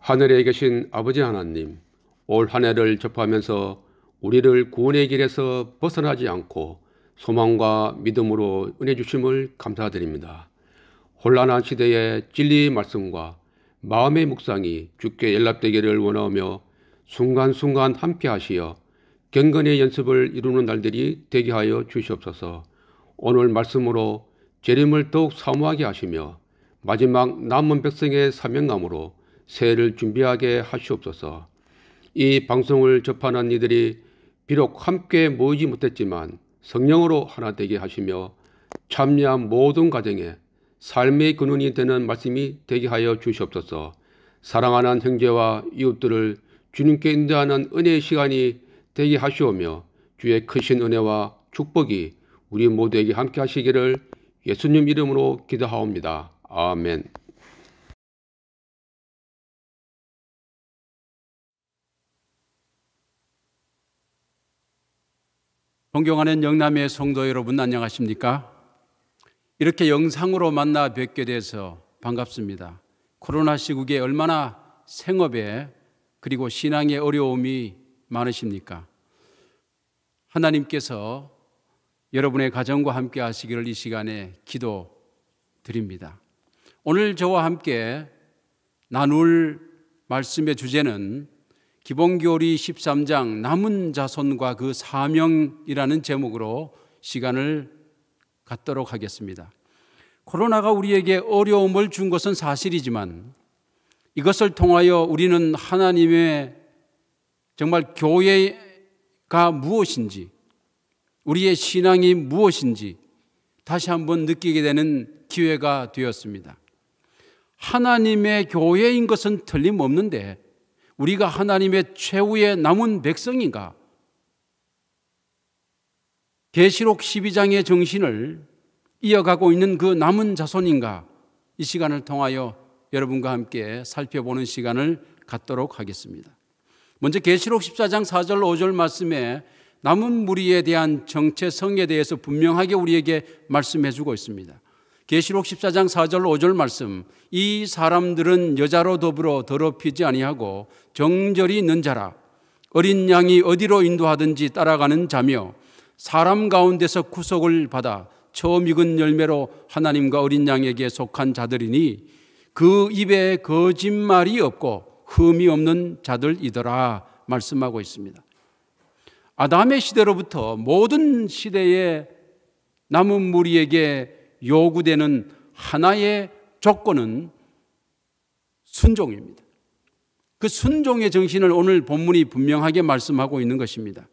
하늘에 계신 아버지 하나님, 올 한 해를 접하면서 우리를 구원의 길에서 벗어나지 않고 소망과 믿음으로 은혜 주심을 감사드립니다. 혼란한 시대에 진리의 말씀과 마음의 묵상이 주께 연락되기를 원하며 순간순간 함께 하시어 경건의 연습을 이루는 날들이 되게 하여 주시옵소서. 오늘 말씀으로 재림을 더욱 사모하게 하시며 마지막 남은 백성의 사명감으로 새해를 준비하게 하시옵소서. 이 방송을 접하는 이들이 비록 함께 모이지 못했지만 성령으로 하나 되게 하시며 참여한 모든 가정에 삶의 근원이 되는 말씀이 되게 하여 주시옵소서. 사랑하는 형제와 이웃들을 주님께 인도하는 은혜의 시간이 되게 하시오며 주의 크신 은혜와 축복이 우리 모두에게 함께 하시기를 예수님 이름으로 기도하옵니다. 아멘. 존경하는 영남의 성도 여러분, 안녕하십니까? 이렇게 영상으로 만나 뵙게 돼서 반갑습니다. 코로나 시국에 얼마나 생업에 그리고 신앙의 어려움이 많으십니까? 하나님께서 여러분의 가정과 함께 하시기를 이 시간에 기도드립니다. 오늘 저와 함께 나눌 말씀의 주제는 기본교리 13장 남은 자손과 그 사명이라는 제목으로 시간을 갖도록 하겠습니다. 코로나가 우리에게 어려움을 준 것은 사실이지만 이것을 통하여 우리는 하나님의 정말 교회가 무엇인지, 우리의 신앙이 무엇인지 다시 한번 느끼게 되는 기회가 되었습니다. 하나님의 교회인 것은 틀림없는데 우리가 하나님의 최후의 남은 백성인가? 계시록 12장의 정신을 이어가고 있는 그 남은 자손인가? 이 시간을 통하여 여러분과 함께 살펴보는 시간을 갖도록 하겠습니다. 먼저 계시록 14장 4절 5절 말씀에 남은 무리에 대한 정체성에 대해서 분명하게 우리에게 말씀해 주고 있습니다. 계시록 14장 4절 5절 말씀, 이 사람들은 여자로 더불어 더럽히지 아니하고 정절이 있는 자라, 어린 양이 어디로 인도하든지 따라가는 자며 사람 가운데서 구속을 받아 처음 익은 열매로 하나님과 어린 양에게 속한 자들이니 그 입에 거짓말이 없고 흠이 없는 자들이더라 말씀하고 있습니다. 아담의 시대로부터 모든 시대의 남은 무리에게 요구되는 하나의 조건은 순종입니다. 그 순종의 정신을 오늘 본문이 분명하게 말씀하고 있는 것입니다.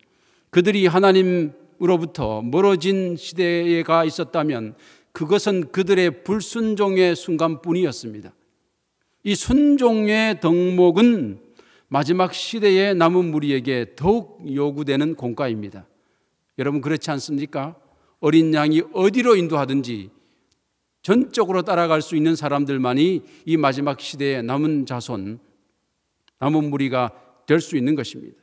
그들이 하나님으로부터 멀어진 시대가 있었다면 그것은 그들의 불순종의 순간뿐이었습니다. 이 순종의 덕목은 마지막 시대의 남은 무리에게 더욱 요구되는 공과입니다. 여러분 그렇지 않습니까? 어린 양이 어디로 인도하든지 전적으로 따라갈 수 있는 사람들만이 이 마지막 시대의 남은 자손, 남은 무리가 될 수 있는 것입니다.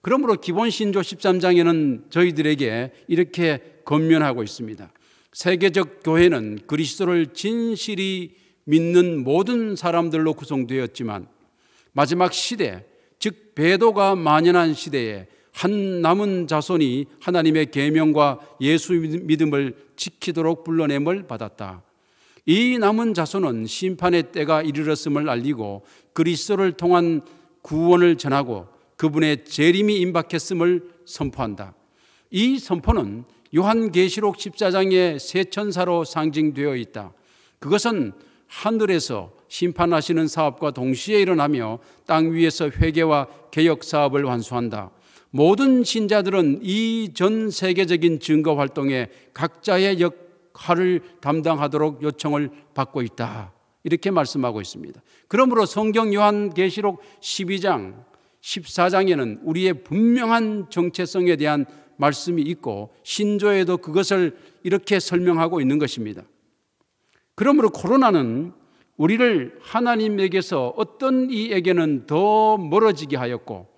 그러므로 기본신조 13장에는 저희들에게 이렇게 권면하고 있습니다. 세계적 교회는 그리스도를 진실이 믿는 모든 사람들로 구성되었지만 마지막 시대, 즉 배도가 만연한 시대에 한 남은 자손이 하나님의 계명과 예수 믿음을 지키도록 불러냄을 받았다. 이 남은 자손은 심판의 때가 이르렀음을 알리고 그리스도를 통한 구원을 전하고 그분의 재림이 임박했음을 선포한다. 이 선포는 요한계시록 14장의 세 천사로 상징되어 있다. 그것은 하늘에서 심판하시는 사업과 동시에 일어나며 땅 위에서 회개와 개혁 사업을 완수한다. 모든 신자들은 이 전 세계적인 증거 활동에 각자의 역할을 담당하도록 요청을 받고 있다. 이렇게 말씀하고 있습니다. 그러므로 성경 요한계시록 12장, 14장에는 우리의 분명한 정체성에 대한 말씀이 있고 신조에도 그것을 이렇게 설명하고 있는 것입니다. 그러므로 코로나는 우리를 하나님에게서 어떤 이에게는 더 멀어지게 하였고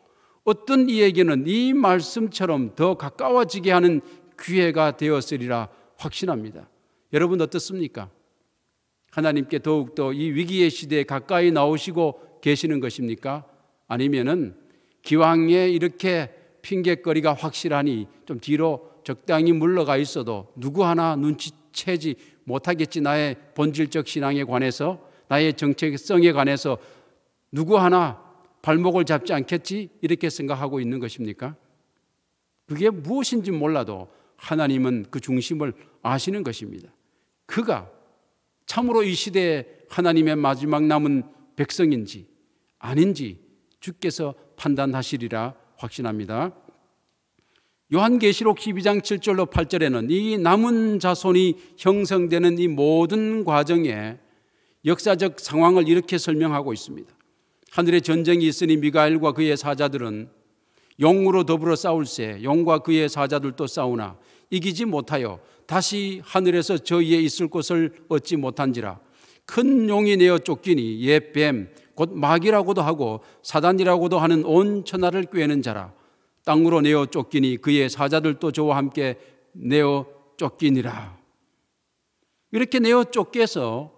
어떤 이에게는 이 말씀처럼 더 가까워지게 하는 기회가 되었으리라 확신합니다. 여러분 어떻습니까? 하나님께 더욱더 이 위기의 시대에 가까이 나오시고 믿고 계시는 것입니까? 아니면은 기왕에 이렇게 핑계거리가 확실하니 좀 뒤로 적당히 물러가 있어도 누구 하나 눈치채지 못하겠지, 나의 본질적 신앙에 관해서, 나의 정체성에 관해서 누구 하나 발목을 잡지 않겠지, 이렇게 생각하고 있는 것입니까? 그게 무엇인지 몰라도 하나님은 그 중심을 아시는 것입니다. 그가 참으로 이 시대에 하나님의 마지막 남은 백성인지 아닌지 주께서 판단하시리라 확신합니다. 요한계시록 12장 7절로 8절에는 이 남은 자손이 형성되는 이 모든 과정에 역사적 상황을 이렇게 설명하고 있습니다. 하늘에 전쟁이 있으니 미가엘과 그의 사자들은 용으로 더불어 싸울세 용과 그의 사자들도 싸우나 이기지 못하여 다시 하늘에서 저희에 있을 곳을 얻지 못한지라. 큰 용이 내어 쫓기니 옛 뱀 곧 마귀라고도 하고 사단이라고도 하는 온 천하를 꿰는 자라. 땅으로 내어 쫓기니 그의 사자들도 저와 함께 내어 쫓기니라. 이렇게 내어 쫓겨서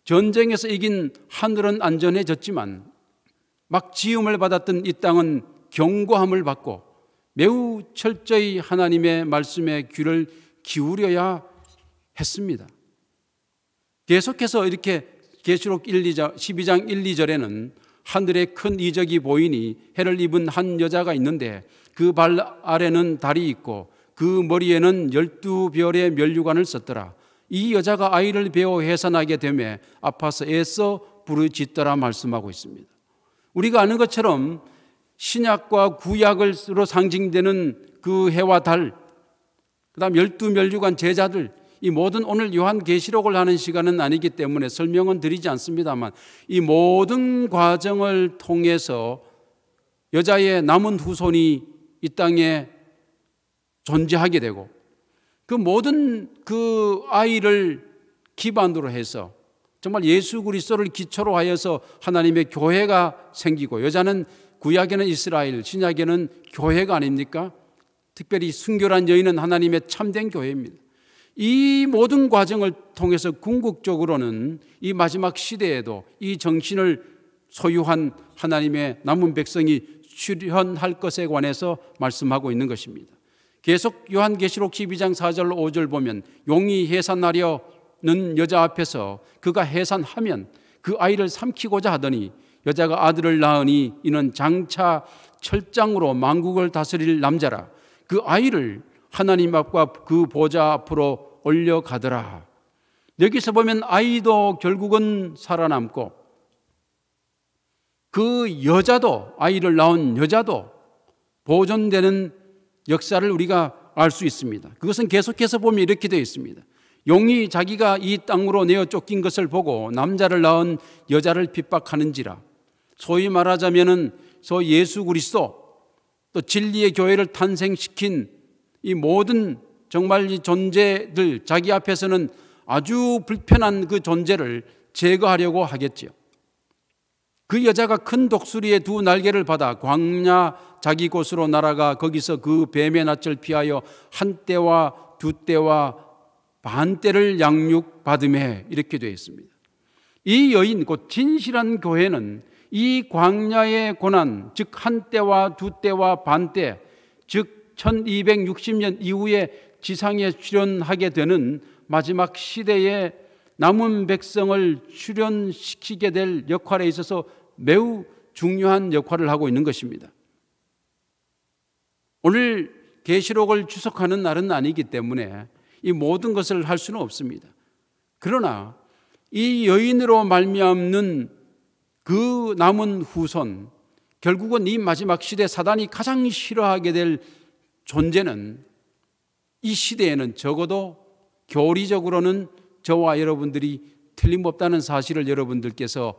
전쟁에서 이긴 하늘은 안전해졌지만 막 지음을 받았던 이 땅은 경고함을 받고 매우 철저히 하나님의 말씀에 귀를 기울여야 했습니다. 계속해서 이렇게 계시록 12장 1, 2절에는 하늘에 큰 이적이 보이니 해를 입은 한 여자가 있는데 그 발 아래는 달이 있고 그 머리에는 12별의 면류관을 썼더라. 이 여자가 아이를 베어 해산하게 되매 아파서 애써 부르짖더라 말씀하고 있습니다. 우리가 아는 것처럼 신약과 구약으로 상징되는 그 해와 달, 그 다음 12면류관 제자들, 이 모든, 오늘 요한계시록을 하는 시간은 아니기 때문에 설명은 드리지 않습니다만 이 모든 과정을 통해서 여자의 남은 후손이 이 땅에 존재하게 되고 그 모든 그 아이를 기반으로 해서 정말 예수 그리스도를 기초로 하여서 하나님의 교회가 생기고, 여자는 구약에는 이스라엘, 신약에는 교회가 아닙니까? 특별히 순결한 여인은 하나님의 참된 교회입니다. 이 모든 과정을 통해서 궁극적으로는 이 마지막 시대에도 이 정신을 소유한 하나님의 남은 백성이 출현할 것에 관해서 말씀하고 있는 것입니다. 계속 요한계시록 12장 4절 5절 보면 용이 해산하려는 여자 앞에서 그가 해산하면 그 아이를 삼키고자 하더니 여자가 아들을 낳으니 이는 장차 철장으로 만국을 다스릴 남자라. 그 아이를 하나님 앞과 그 보좌 앞으로 올려가더라. 여기서 보면 아이도 결국은 살아남고 그 여자도, 아이를 낳은 여자도 보존되는 역사를 우리가 알 수 있습니다. 그것은 계속해서 보면 이렇게 되어 있습니다. 용이 자기가 이 땅으로 내어 쫓긴 것을 보고 남자를 낳은 여자를 핍박하는지라. 소위 말하자면은 예수 그리스도 또 진리의 교회를 탄생시킨 이 모든 정말 이 존재들, 자기 앞에서는 아주 불편한 그 존재를 제거하려고 하겠지요. 그 여자가 큰 독수리의 두 날개를 받아 광야 자기 곳으로 날아가 거기서 그 뱀의 낯을 피하여 한 때와 두 때와 반 때를 양육받음에, 이렇게 되어 있습니다. 이 여인, 곧 진실한 교회는 이 광야의 고난, 즉 한 때와 두 때와 반 때, 즉 1260년 이후에 지상에 출현하게 되는 마지막 시대에 남은 백성을 출현시키게 될 역할에 있어서 매우 중요한 역할을 하고 있는 것입니다. 오늘 계시록을 추석하는 날은 아니기 때문에 이 모든 것을 할 수는 없습니다. 그러나 이 여인으로 말미암는 그 남은 후손, 결국은 이 마지막 시대 사단이 가장 싫어하게 될 존재는 이 시대에는 적어도 교리적으로는 저와 여러분들이 틀림없다는 사실을 여러분들께서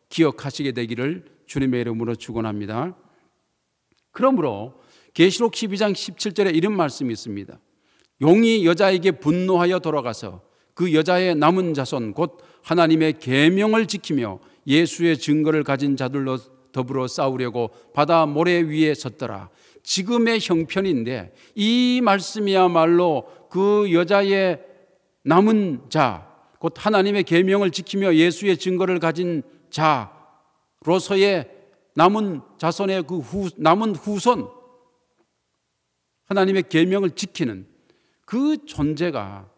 기억하시게 되기를 주님의 이름으로 축원합니다. 그러므로 계시록 12장 17절에 이런 말씀이 있습니다. 용이 여자에게 분노하여 돌아가서 그 여자의 남은 자손 곧 하나님의 계명을 지키며 예수의 증거를 가진 자들로 더불어 싸우려고 바다 모래 위에 섰더라. 지금의 형편인데 이 말씀이야말로 그 여자의 남은 자, 곧 하나님의 계명을 지키며 예수의 증거를 가진 자, 로서의 남은 자손의 남은 후손, 하나님의 계명을 지키는 그 존재가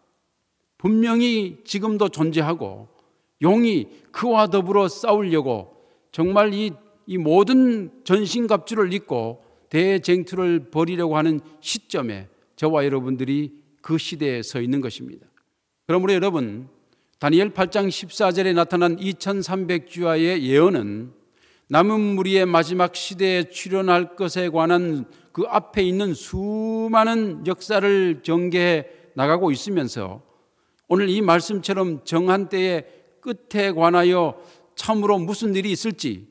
분명히 지금도 존재하고 용이 그와 더불어 싸우려고 정말 이 모든 전신갑주를 입고 대쟁투를 벌이려고 하는 시점에 저와 여러분들이 그 시대에 서 있는 것입니다. 그러므로 여러분, 다니엘 8장 14절에 나타난 2300주야의 예언은 남은 무리의 마지막 시대에 출현할 것에 관한 그 앞에 있는 수많은 역사를 전개해 나가고 있으면서 오늘 이 말씀처럼 정한 때의 끝에 관하여 참으로 무슨 일이 있을지,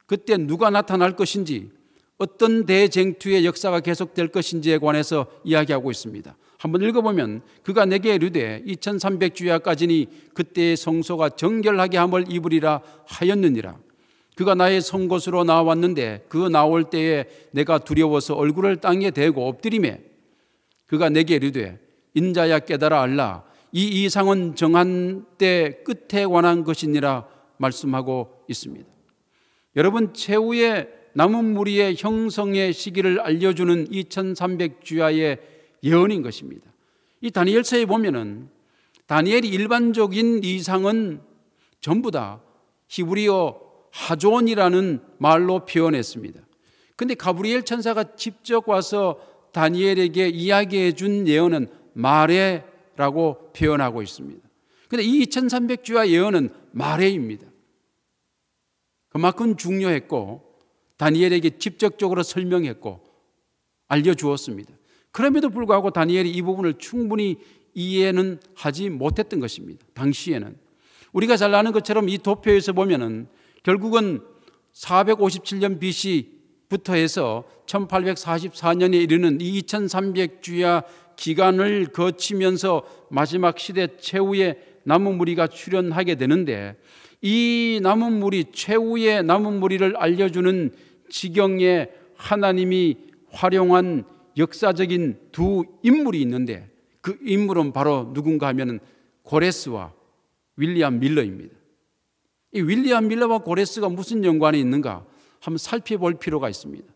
그때 누가 나타날 것인지, 어떤 대쟁투의 역사가 계속될 것인지에 관해서 이야기하고 있습니다. 한번 읽어보면 그가 내게 이르되 2300주야까지니 그때의 성소가 정결하게 함을 입으리라 하였느니라. 그가 나의 선 곳으로 나왔는데 그 나올 때에 내가 두려워서 얼굴을 땅에 대고 엎드리매 그가 내게 이르되 인자야 깨달아 알라. 이 이상은 정한 때 끝에 관한 것이니라 말씀하고 있습니다. 여러분, 최후의 남은 무리의 형성의 시기를 알려주는 2300주야의 예언인 것입니다. 이 다니엘서에 보면은 다니엘이 일반적인 이상은 전부 다 히브리어 하존이라는 말로 표현했습니다. 그런데 가브리엘 천사가 직접 와서 다니엘에게 이야기해 준 예언은 마레라고 표현하고 있습니다. 그런데 이 2300주야 예언은 마레입니다. 그만큼 중요했고 다니엘에게 직접적으로 설명했고 알려주었습니다. 그럼에도 불구하고 다니엘이 이 부분을 충분히 이해는 하지 못했던 것입니다. 당시에는 우리가 잘 아는 것처럼 이 도표에서 보면은 결국은 457년 BC부터 해서 1844년에 이르는 이 2300주야 기간을 거치면서 마지막 시대 최후의 남은 무리가 출현하게 되는데 이 남은 무리, 최후의 남은 무리를 알려주는 지경에 하나님이 활용한 역사적인 두 인물이 있는데 그 인물은 바로 누군가 하면 고레스와 윌리엄 밀러입니다. 이 윌리엄 밀러와 고레스가 무슨 연관이 있는가 한번 살펴볼 필요가 있습니다.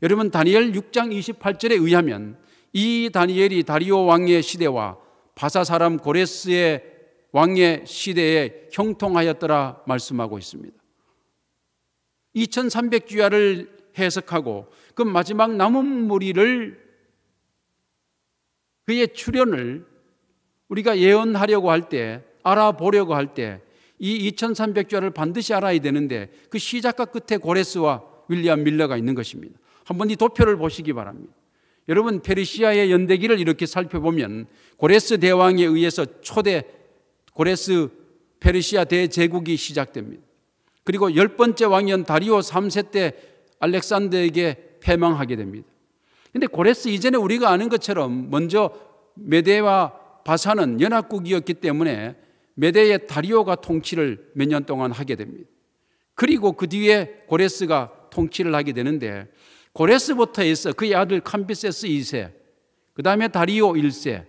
여러분, 다니엘 6장 28절에 의하면 이 다니엘이 다리오 왕의 시대와 바사 사람 고레스의 왕의 시대에 형통하였더라 말씀하고 있습니다. 2300주야를 해석하고 그 마지막 남은 무리를 그의 출현을 우리가 예언하려고 할 때, 알아보려고 할 때 이 2300주야를 반드시 알아야 되는데 그 시작과 끝에 고레스와 윌리엄 밀러가 있는 것입니다. 한번 이 도표를 보시기 바랍니다. 여러분, 페르시아의 연대기를 이렇게 살펴보면 고레스 대왕에 의해서 초대 고레스 페르시아 대제국이 시작됩니다. 그리고 10번째 왕이었던 다리오 3세 때 알렉산더에게 패망하게 됩니다. 그런데 고레스 이전에 우리가 아는 것처럼 먼저 메대와 바사는 연합국이었기 때문에 메대의 다리오가 통치를 몇 년 동안 하게 됩니다. 그리고 그 뒤에 고레스가 통치를 하게 되는데 고레스부터 해서 그의 아들 캄비세스 2세, 그 다음에 다리오 1세,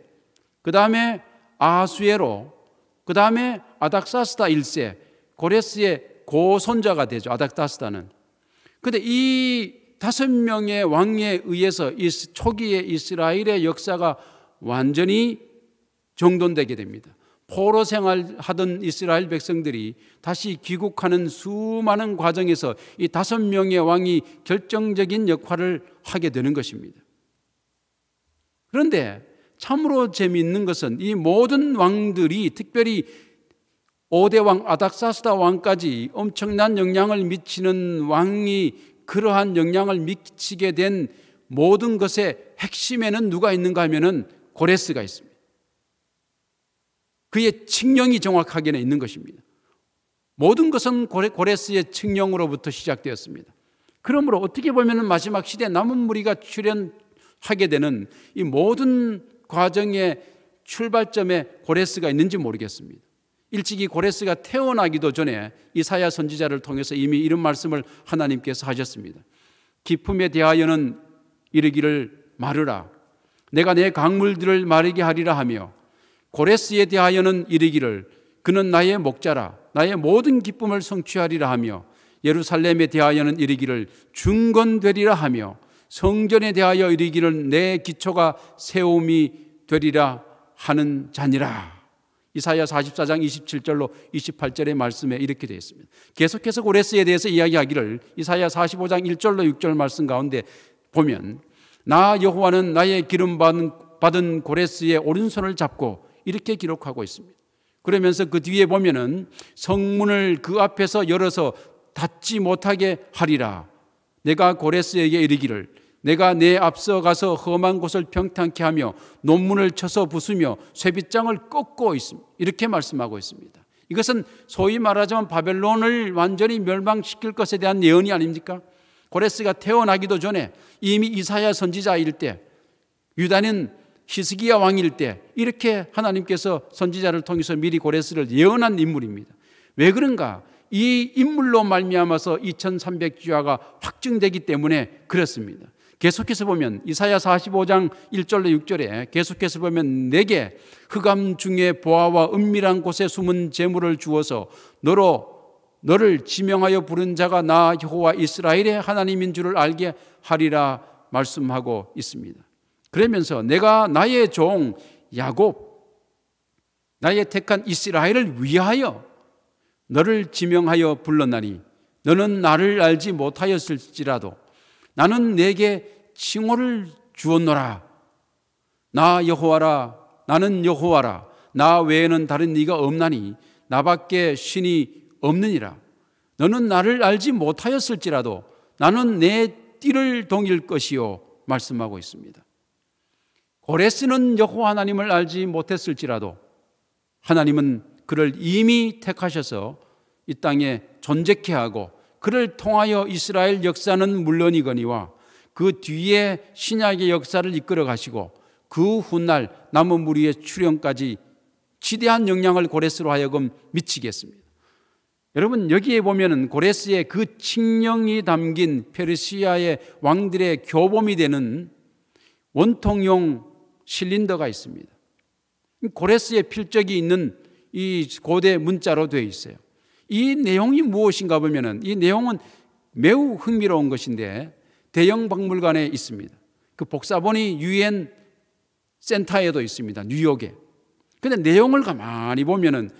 그 다음에 아하수에로, 그 다음에 아닥사스다 1세, 고레스의 고손자가 되죠. 아닥사스다는. 그런데 이 5명의 왕에 의해서 초기에 이스라엘의 역사가 완전히 정돈되게 됩니다. 포로 생활하던 이스라엘 백성들이 다시 귀국하는 수많은 과정에서 이 5명의 왕이 결정적인 역할을 하게 되는 것입니다. 그런데 참으로 재미있는 것은 이 모든 왕들이, 특별히 5대 왕 아닥사스다 왕까지 엄청난 영향을 미치는 왕이 그러한 영향을 미치게 된 모든 것의 핵심에는 누가 있는가 하면은 고레스가 있습니다. 그의 칙령이 정확하게는 있는 것입니다. 모든 것은 고레스의 칙령으로부터 시작되었습니다. 그러므로 어떻게 보면 마지막 시대 남은 무리가 출현하게 되는 이 모든 과정의 출발점에 고레스가 있는지 모르겠습니다. 일찍이 고레스가 태어나기도 전에 이사야 선지자를 통해서 이미 이런 말씀을 하나님께서 하셨습니다. 기품에 대하여는 이르기를 마르라. 내가 내 강물들을 마르게 하리라 하며, 고레스에 대하여는 이르기를 그는 나의 목자라. 나의 모든 기쁨을 성취하리라 하며, 예루살렘에 대하여는 이르기를 중건되리라 하며 성전에 대하여 이르기를 내 기초가 세움이 되리라 하는 자니라. 이사야 44장 27절로 28절의 말씀에 이렇게 되어 있습니다. 계속해서 고레스에 대해서 이야기하기를 이사야 45장 1절로 6절 말씀 가운데 보면 나 여호와는 나의 기름 받은 고레스의 오른손을 잡고 이렇게 기록하고 있습니다. 그러면서 그 뒤에 보면은 성문을 그 앞에서 열어서 닫지 못하게 하리라. 내가 고레스에게 이르기를 내가 내 앞서 가서 험한 곳을 평탄케 하며 논문을 쳐서 부수며 쇠빗장을 꺾고 있습니다. 이렇게 말씀하고 있습니다. 이것은 소위 말하자면 바벨론을 완전히 멸망시킬 것에 대한 예언이 아닙니까? 고레스가 태어나기도 전에 이미 이사야 선지자일 때, 유다는 히스기야 왕일 때 이렇게 하나님께서 선지자를 통해서 미리 고레스를 예언한 인물입니다. 왜 그런가? 이 인물로 말미암아서 2300주야가 확증되기 때문에 그렇습니다. 계속해서 보면 이사야 45장 1절로 6절에 계속해서 보면 내게 흑암 중에 보아와 은밀한 곳에 숨은 재물을 주어서 너를 지명하여 부른 자가 나 여호와 이스라엘의 하나님인 줄을 알게 하리라 말씀하고 있습니다. 그러면서 내가 나의 종 야곱, 나의 택한 이스라엘을 위하여 너를 지명하여 불렀나니 너는 나를 알지 못하였을지라도 나는 내게 칭호를 주었노라. 나 여호와라, 나는 여호와라. 나 외에는 다른 네가 없나니 나밖에 신이 없느니라. 너는 나를 알지 못하였을지라도 나는 내 띠를 동일 것이요 말씀하고 있습니다. 고레스는 여호와 하나님을 알지 못했을지라도 하나님은 그를 이미 택하셔서 이 땅에 존재케 하고 그를 통하여 이스라엘 역사는 물론이거니와 그 뒤에 신약의 역사를 이끌어 가시고 그 훗날 남은 무리의 출현까지 지대한 영향을 고레스로 하여금 미치게 했습니다. 여러분, 여기에 보면은 고레스의 그 칙령이 담긴 페르시아의 왕들의 교범이 되는 원통용 실린더가 있습니다. 고레스의 필적이 있는 이 고대 문자로 되어 있어요. 이 내용이 무엇인가 보면은 이 내용은 매우 흥미로운 것인데 대형 박물관에 있습니다. 그 복사본이 UN 센터에도 있습니다. 뉴욕에. 그런데 내용을 가만히 보면은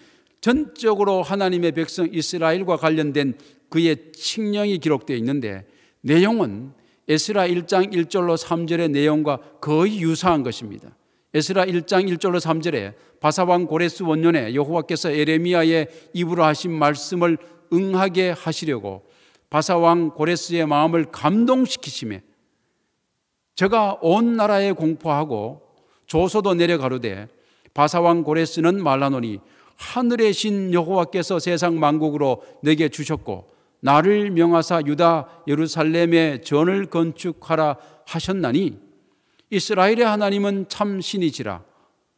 전적으로 하나님의 백성 이스라엘과 관련된 그의 칙령이 기록되어 있는데 내용은 에스라 1장 1절로 3절의 내용과 거의 유사한 것입니다. 에스라 1장 1절로 3절에 바사왕 고레스 원년에 여호와께서 에레미야의 입으로 하신 말씀을 응하게 하시려고 바사왕 고레스의 마음을 감동시키시매 저가 온 나라에 공포하고 조소도 내려가로되 바사왕 고레스는 말하노니 하늘의 신 여호와께서 세상 만국으로 내게 주셨고 나를 명하사 유다 예루살렘에 전을 건축하라 하셨나니 이스라엘의 하나님은 참 신이시라.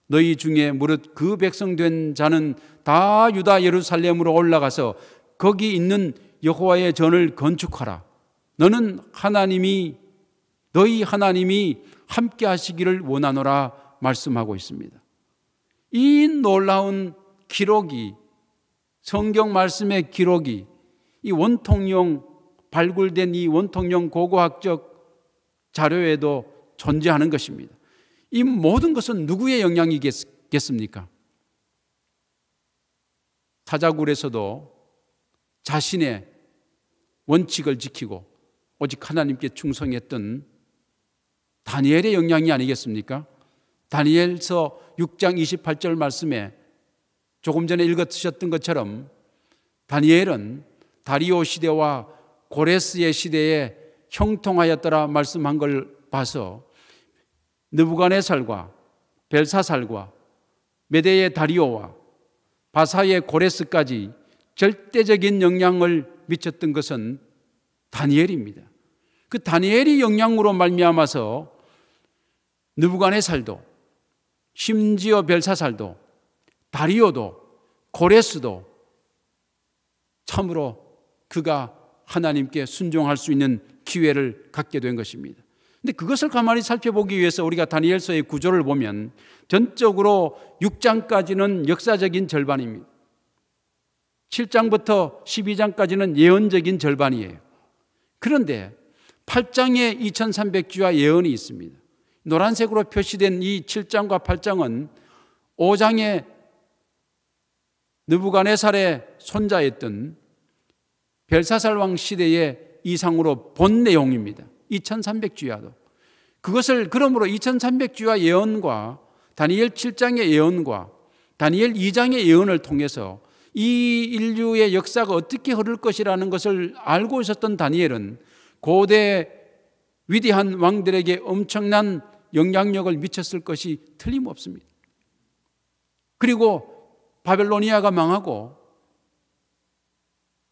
너희 중에 무릇 그 백성 된 자는 다 유다 예루살렘으로 올라가서 거기 있는 여호와의 전을 건축하라. 너희 하나님이 함께 하시기를 원하노라 말씀하고 있습니다. 이 놀라운 기록이, 성경 말씀의 기록이 이 원통용, 발굴된 이 원통용 고고학적 자료에도 존재하는 것입니다. 이 모든 것은 누구의 영향이겠습니까? 사자굴에서도 자신의 원칙을 지키고 오직 하나님께 충성했던 다니엘의 영향이 아니겠습니까? 다니엘서 6장 28절 말씀에 조금 전에 읽으셨던 것처럼 다니엘은 다리오 시대와 고레스의 시대에 형통하였더라 말씀한 걸 봐서 느부갓네살과 벨사살과 메대의 다리오와 바사의 고레스까지 절대적인 영향을 미쳤던 것은 다니엘입니다. 그 다니엘이 영향으로 말미암아서 느부갓네살도 심지어 벨사살도 다리오도 고레스도 참으로 그가 하나님께 순종할 수 있는 기회를 갖게 된 것입니다. 근데 그것을 가만히 살펴보기 위해서 우리가 다니엘서의 구조를 보면 전적으로 6장까지는 역사적인 절반입니다. 7장부터 12장까지는 예언적인 절반이에요. 그런데 8장에 2300주야 예언이 있습니다. 노란색으로 표시된 이 7장과 8장은 5장에 느부갓네살의 손자였던 벨사살 왕 시대의 이상으로 본 내용입니다. 2300주야도. 그것을 그러므로 2300주야 예언과 다니엘 7장의 예언과 다니엘 2장의 예언을 통해서 이 인류의 역사가 어떻게 흐를 것이라는 것을 알고 있었던 다니엘은 고대 위대한 왕들에게 엄청난 영향력을 미쳤을 것이 틀림없습니다. 그리고 바벨로니아가 망하고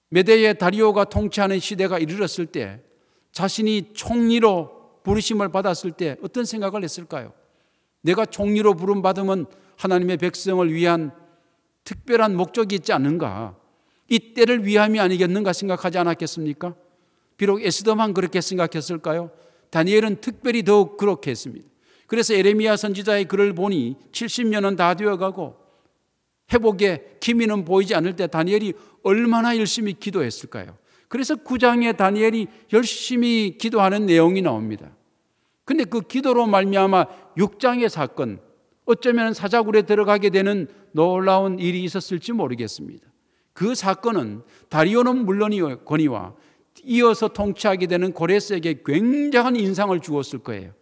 메대의 다리오가 통치하는 시대가 이르렀을 때 자신이 총리로 부르심을 받았을 때 어떤 생각을 했을까요? 내가 총리로 부름받으면 하나님의 백성을 위한 특별한 목적이 있지 않는가? 이 때를 위함이 아니겠는가 생각하지 않았겠습니까? 비록 에스더만 그렇게 생각했을까요? 다니엘은 특별히 더욱 그렇게 했습니다. 그래서 에레미야 선지자의 글을 보니 70년은 다 되어가고 회복의 기미는 보이지 않을 때 다니엘이 얼마나 열심히 기도했을까요? 그래서 9장에 다니엘이 열심히 기도하는 내용이 나옵니다. 근데 그 기도로 말미암아 6장의 사건, 어쩌면 사자굴에 들어가게 되는 놀라운 일이 있었을지 모르겠습니다. 그 사건은 다리오는 물론이거니와 이어서 통치하게 되는 고레스에게 굉장한 인상을 주었을 거예요.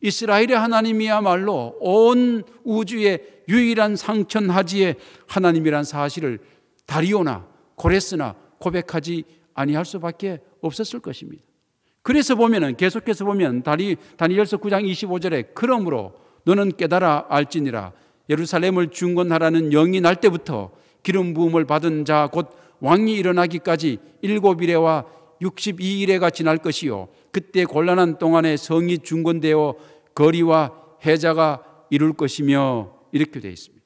이스라엘의 하나님이야말로 온 우주의 유일한 상천하지의 하나님이란 사실을 다리오나 고레스나 고백하지 아니할 수밖에 없었을 것입니다. 그래서 계속해서 보면 다니엘서 9장 25절에 그러므로 너는 깨달아 알지니라 예루살렘을 중건하라는 영이 날 때부터 기름 부음을 받은 자 곧 왕이 일어나기까지 7일에와 62일에가 지날 것이요 그때 곤란한 동안에 성이 중건되어 거리와 해자가 이룰 것이며 이렇게 되어 있습니다.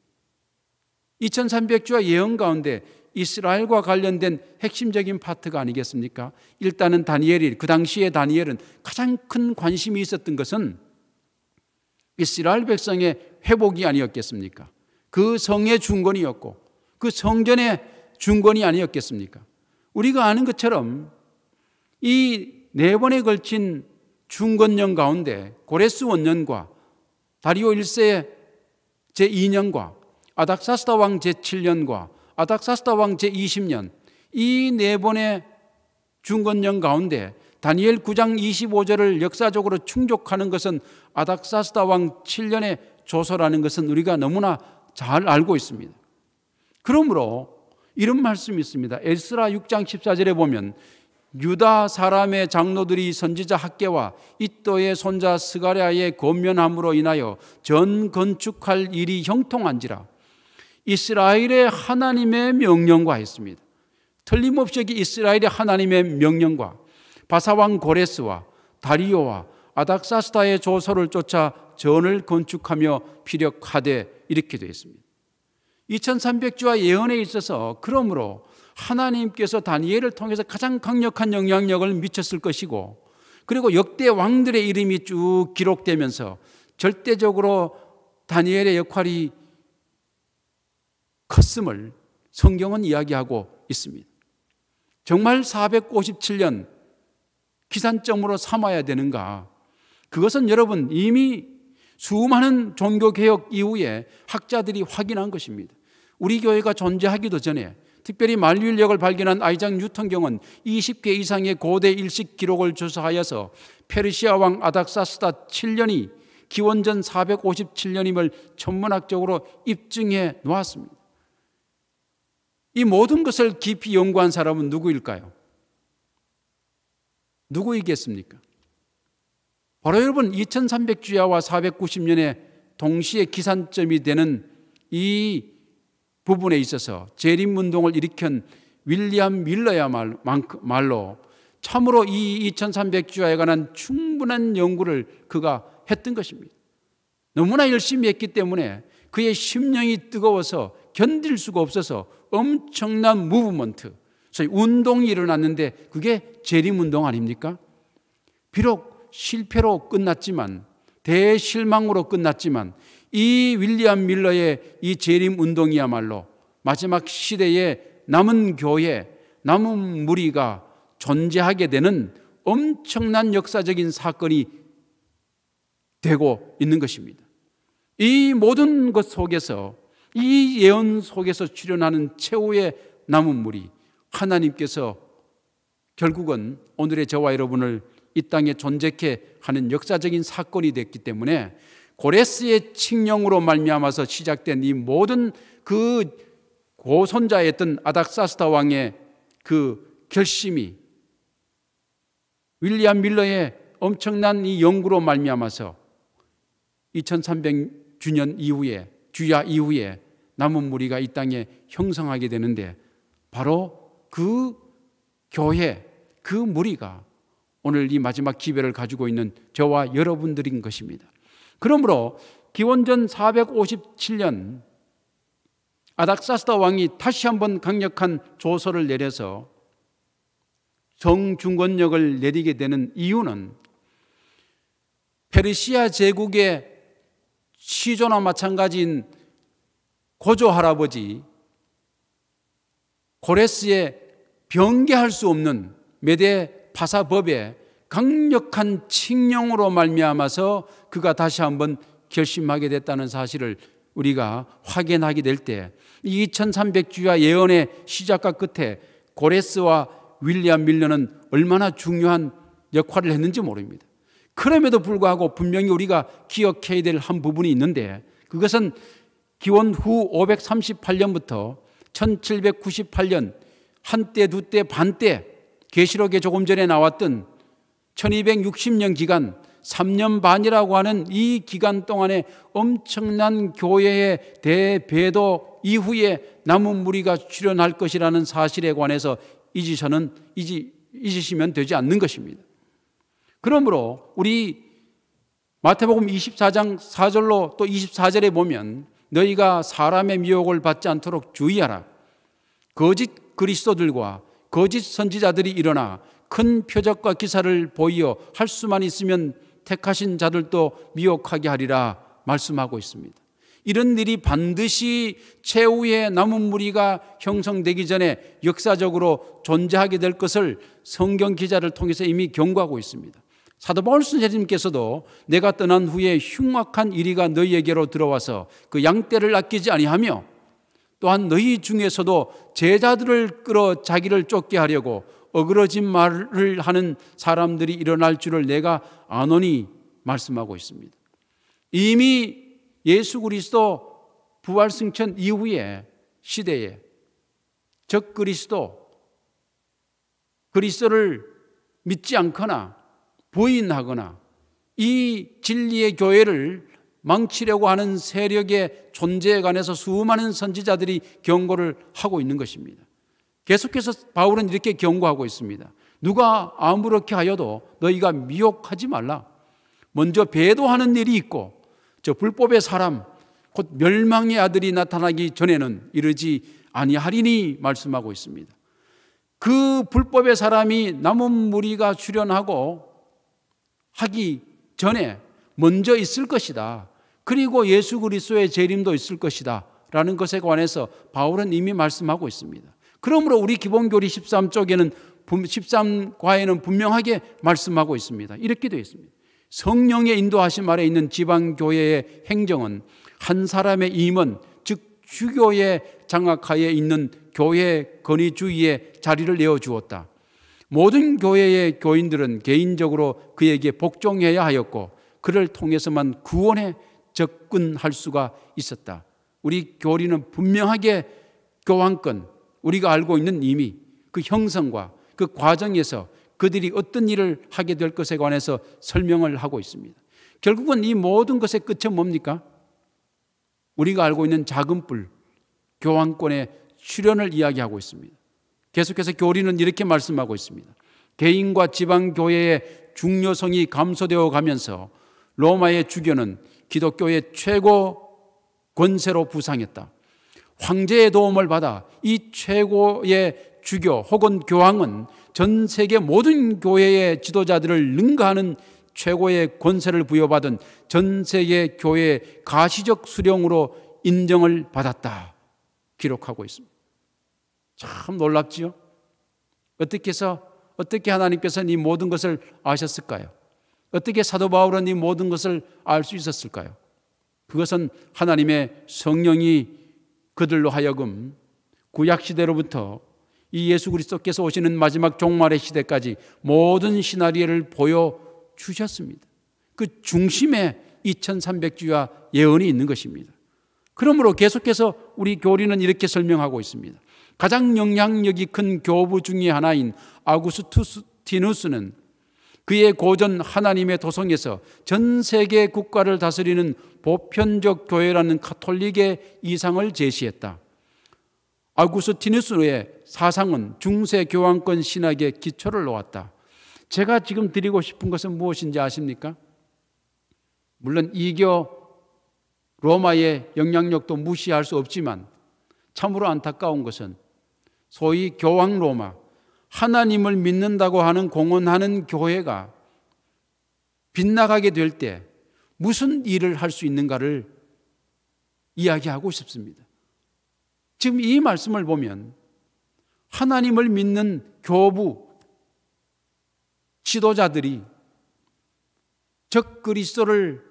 2300주와 예언 가운데 이스라엘과 관련된 핵심적인 파트가 아니겠습니까? 일단은 그 당시에 다니엘은 가장 큰 관심이 있었던 것은 이스라엘 백성의 회복이 아니었겠습니까? 그 성의 중건이었고 그 성전의 중건이 아니었겠습니까? 우리가 아는 것처럼 이 4번에 걸친 중건년 가운데 고레스 원년과 다리오 1세 제2년과 아닥사스다 왕 제7년과 아닥사스다 왕 제20년 이 4번의 중건년 가운데 다니엘 9장 25절을 역사적으로 충족하는 것은 아닥사스다 왕 7년의 조서라는 것은 우리가 너무나 잘 알고 있습니다. 그러므로 이런 말씀이 있습니다. 에스라 6장 14절에 보면 유다 사람의 장로들이 선지자 학개와 이또의 손자 스가랴의 권면함으로 인하여 전 건축할 일이 형통한지라 이스라엘의 하나님의 명령과 했습니다. 틀림없이 이스라엘의 하나님의 명령과 바사왕 고레스와 다리오와 아닥사스다의 조서를 쫓아 전을 건축하며 피력하되 이렇게 되어 있습니다. 2300주와 예언에 있어서 그러므로 하나님께서 다니엘을 통해서 가장 강력한 영향력을 미쳤을 것이고 그리고 역대 왕들의 이름이 쭉 기록되면서 절대적으로 다니엘의 역할이 컸음을 성경은 이야기하고 있습니다. 정말 457년 기산점으로 삼아야 되는가? 그것은 여러분 이미 수많은 종교개혁 이후에 학자들이 확인한 것입니다. 우리 교회가 존재하기도 전에 특별히 만류인력을 발견한 아이작 뉴턴경은 20개 이상의 고대 일식 기록을 조사하여서 페르시아 왕 아닥사스다 7년이 기원전 457년임을 천문학적으로 입증해 놓았습니다. 이 모든 것을 깊이 연구한 사람은 누구일까요? 누구이겠습니까? 바로 여러분 2300주야와 490년에 동시에 기산점이 되는 이 부분에 있어서 재림운동을 일으킨 윌리엄 밀러야말로 참으로 이 2300주야에 관한 충분한 연구를 그가 했던 것입니다. 너무나 열심히 했기 때문에 그의 심령이 뜨거워서 견딜 수가 없어서 엄청난 무브먼트, 소위 운동이 일어났는데 그게 재림운동 아닙니까? 비록 실패로 끝났지만 대실망으로 끝났지만 이 윌리엄 밀러의 이 재림운동이야말로 마지막 시대의 남은 교회, 남은 무리가 존재하게 되는 엄청난 역사적인 사건이 되고 있는 것입니다. 이 모든 것 속에서, 이 예언 속에서 출현하는 최후의 남은 무리, 하나님께서 결국은 오늘의 저와 여러분을 이 땅에 존재케 하는 역사적인 사건이 됐기 때문에 고레스의 칙령으로 말미암아서 시작된 이 모든 그 고손자였던 아닥사스다 왕의 그 결심이 윌리엄 밀러의 엄청난 이 연구로 말미암아서 2300주년 이후에, 주야 이후에 남은 무리가 이 땅에 형성하게 되는데, 바로 그 교회, 그 무리가 오늘 이 마지막 기별을 가지고 있는 저와 여러분들인 것입니다. 그러므로 기원전 457년 아닥사스다 왕이 다시 한번 강력한 조서를 내려서 정중권력을 내리게 되는 이유는 페르시아 제국의 시조나 마찬가지인 고조 할아버지 고레스의 변개할 수 없는 메대 파사법의 강력한 칙령으로 말미암아서 그가 다시 한번 결심하게 됐다는 사실을 우리가 확인하게 될 때, 이 2300주야 예언의 시작과 끝에 고레스와 윌리엄 밀러는 얼마나 중요한 역할을 했는지 모릅니다. 그럼에도 불구하고 분명히 우리가 기억해야 될 한 부분이 있는데, 그것은 기원 후 538년부터 1798년 한때, 두때, 반때, 계시록에 조금 전에 나왔던 1260년 기간, 3년 반이라고 하는 이 기간 동안에 엄청난 교회의 대배도 이후에 남은 무리가 출현할 것이라는 사실에 관해서 잊으시면 되지 않는 것입니다. 그러므로 우리 마태복음 24장 4절로 또 24절에 보면, 너희가 사람의 미혹을 받지 않도록 주의하라. 거짓 그리스도들과 거짓 선지자들이 일어나 큰 표적과 기사를 보이어 할 수만 있으면 택하신 자들도 미혹하게 하리라 말씀하고 있습니다. 이런 일이 반드시 최후의 남은 무리가 형성되기 전에 역사적으로 존재하게 될 것을 성경 기자를 통해서 이미 경고하고 있습니다. 사도 바울 선생님께서도 내가 떠난 후에 흉악한 이리가 너희에게로 들어와서 그 양떼를 아끼지 아니하며, 또한 너희 중에서도 제자들을 끌어 자기를 쫓게 하려고 어그러진 말을 하는 사람들이 일어날 줄을 내가 아노니 말씀하고 있습니다. 이미 예수 그리스도 부활 승천 이후의 시대에 적 그리스도를 믿지 않거나 부인하거나 이 진리의 교회를 망치려고 하는 세력의 존재에 관해서 수많은 선지자들이 경고를 하고 있는 것입니다. 계속해서 바울은 이렇게 경고하고 있습니다. 누가 아무렇게 하여도 너희가 미혹하지 말라. 먼저 배도하는 일이 있고 저 불법의 사람 곧 멸망의 아들이 나타나기 전에는 이르지 아니하리니 말씀하고 있습니다. 그 불법의 사람이 남은 무리가 출현하고 하기 전에 먼저 있을 것이다. 그리고 예수 그리스도의 재림도 있을 것이다 라는 것에 관해서 바울은 이미 말씀하고 있습니다. 그러므로 우리 기본교리 13쪽에는 13과에는 분명하게 말씀하고 있습니다. 이렇게 되어 있습니다. 성령의 인도하심 아래 있는 지방교회의 행정은 한 사람의 임원, 즉 주교의 장악하에 있는 교회 건의주의에 자리를 내어주었다. 모든 교회의 교인들은 개인적으로 그에게 복종해야 하였고 그를 통해서만 구원에 접근할 수가 있었다. 우리 교리는 분명하게 교황권, 우리가 알고 있는 이미 그 형성과 그 과정에서 그들이 어떤 일을 하게 될 것에 관해서 설명을 하고 있습니다. 결국은 이 모든 것의 끝은 뭡니까? 우리가 알고 있는 작은 뿔, 교황권의 출현을 이야기하고 있습니다. 계속해서 교리는 이렇게 말씀하고 있습니다. 개인과 지방교회의 중요성이 감소되어 가면서 로마의 주교는 기독교의 최고 권세로 부상했다. 황제의 도움을 받아 이 최고의 주교 혹은 교황은 전 세계 모든 교회의 지도자들을 능가하는 최고의 권세를 부여받은 전 세계 교회의 가시적 수령으로 인정을 받았다. 기록하고 있습니다. 참 놀랍지요? 어떻게 하나님께서 이 모든 것을 아셨을까요? 어떻게 사도 바울은 이 모든 것을 알 수 있었을까요? 그것은 하나님의 성령이 그들로 하여금 구약 시대로부터 이 예수 그리스도께서 오시는 마지막 종말의 시대까지 모든 시나리오를 보여주셨습니다. 그 중심에 2300주야 예언이 있는 것입니다. 그러므로 계속해서 우리 교리는 이렇게 설명하고 있습니다. 가장 영향력이 큰 교부 중의 하나인 아구스티누스는 그의 고전 하나님의 도성에서 전 세계 국가를 다스리는 보편적 교회라는 가톨릭의 이상을 제시했다. 아구스티누스의 사상은 중세 교황권 신학의 기초를 놓았다. 제가 지금 드리고 싶은 것은 무엇인지 아십니까? 물론 이교 로마의 영향력도 무시할 수 없지만 참으로 안타까운 것은 소위 교황 로마, 하나님을 믿는다고 하는 공언하는 교회가 빗나가게 될 때 무슨 일을 할 수 있는가를 이야기하고 싶습니다. 지금 이 말씀을 보면 하나님을 믿는 교부 지도자들이 적 그리스도를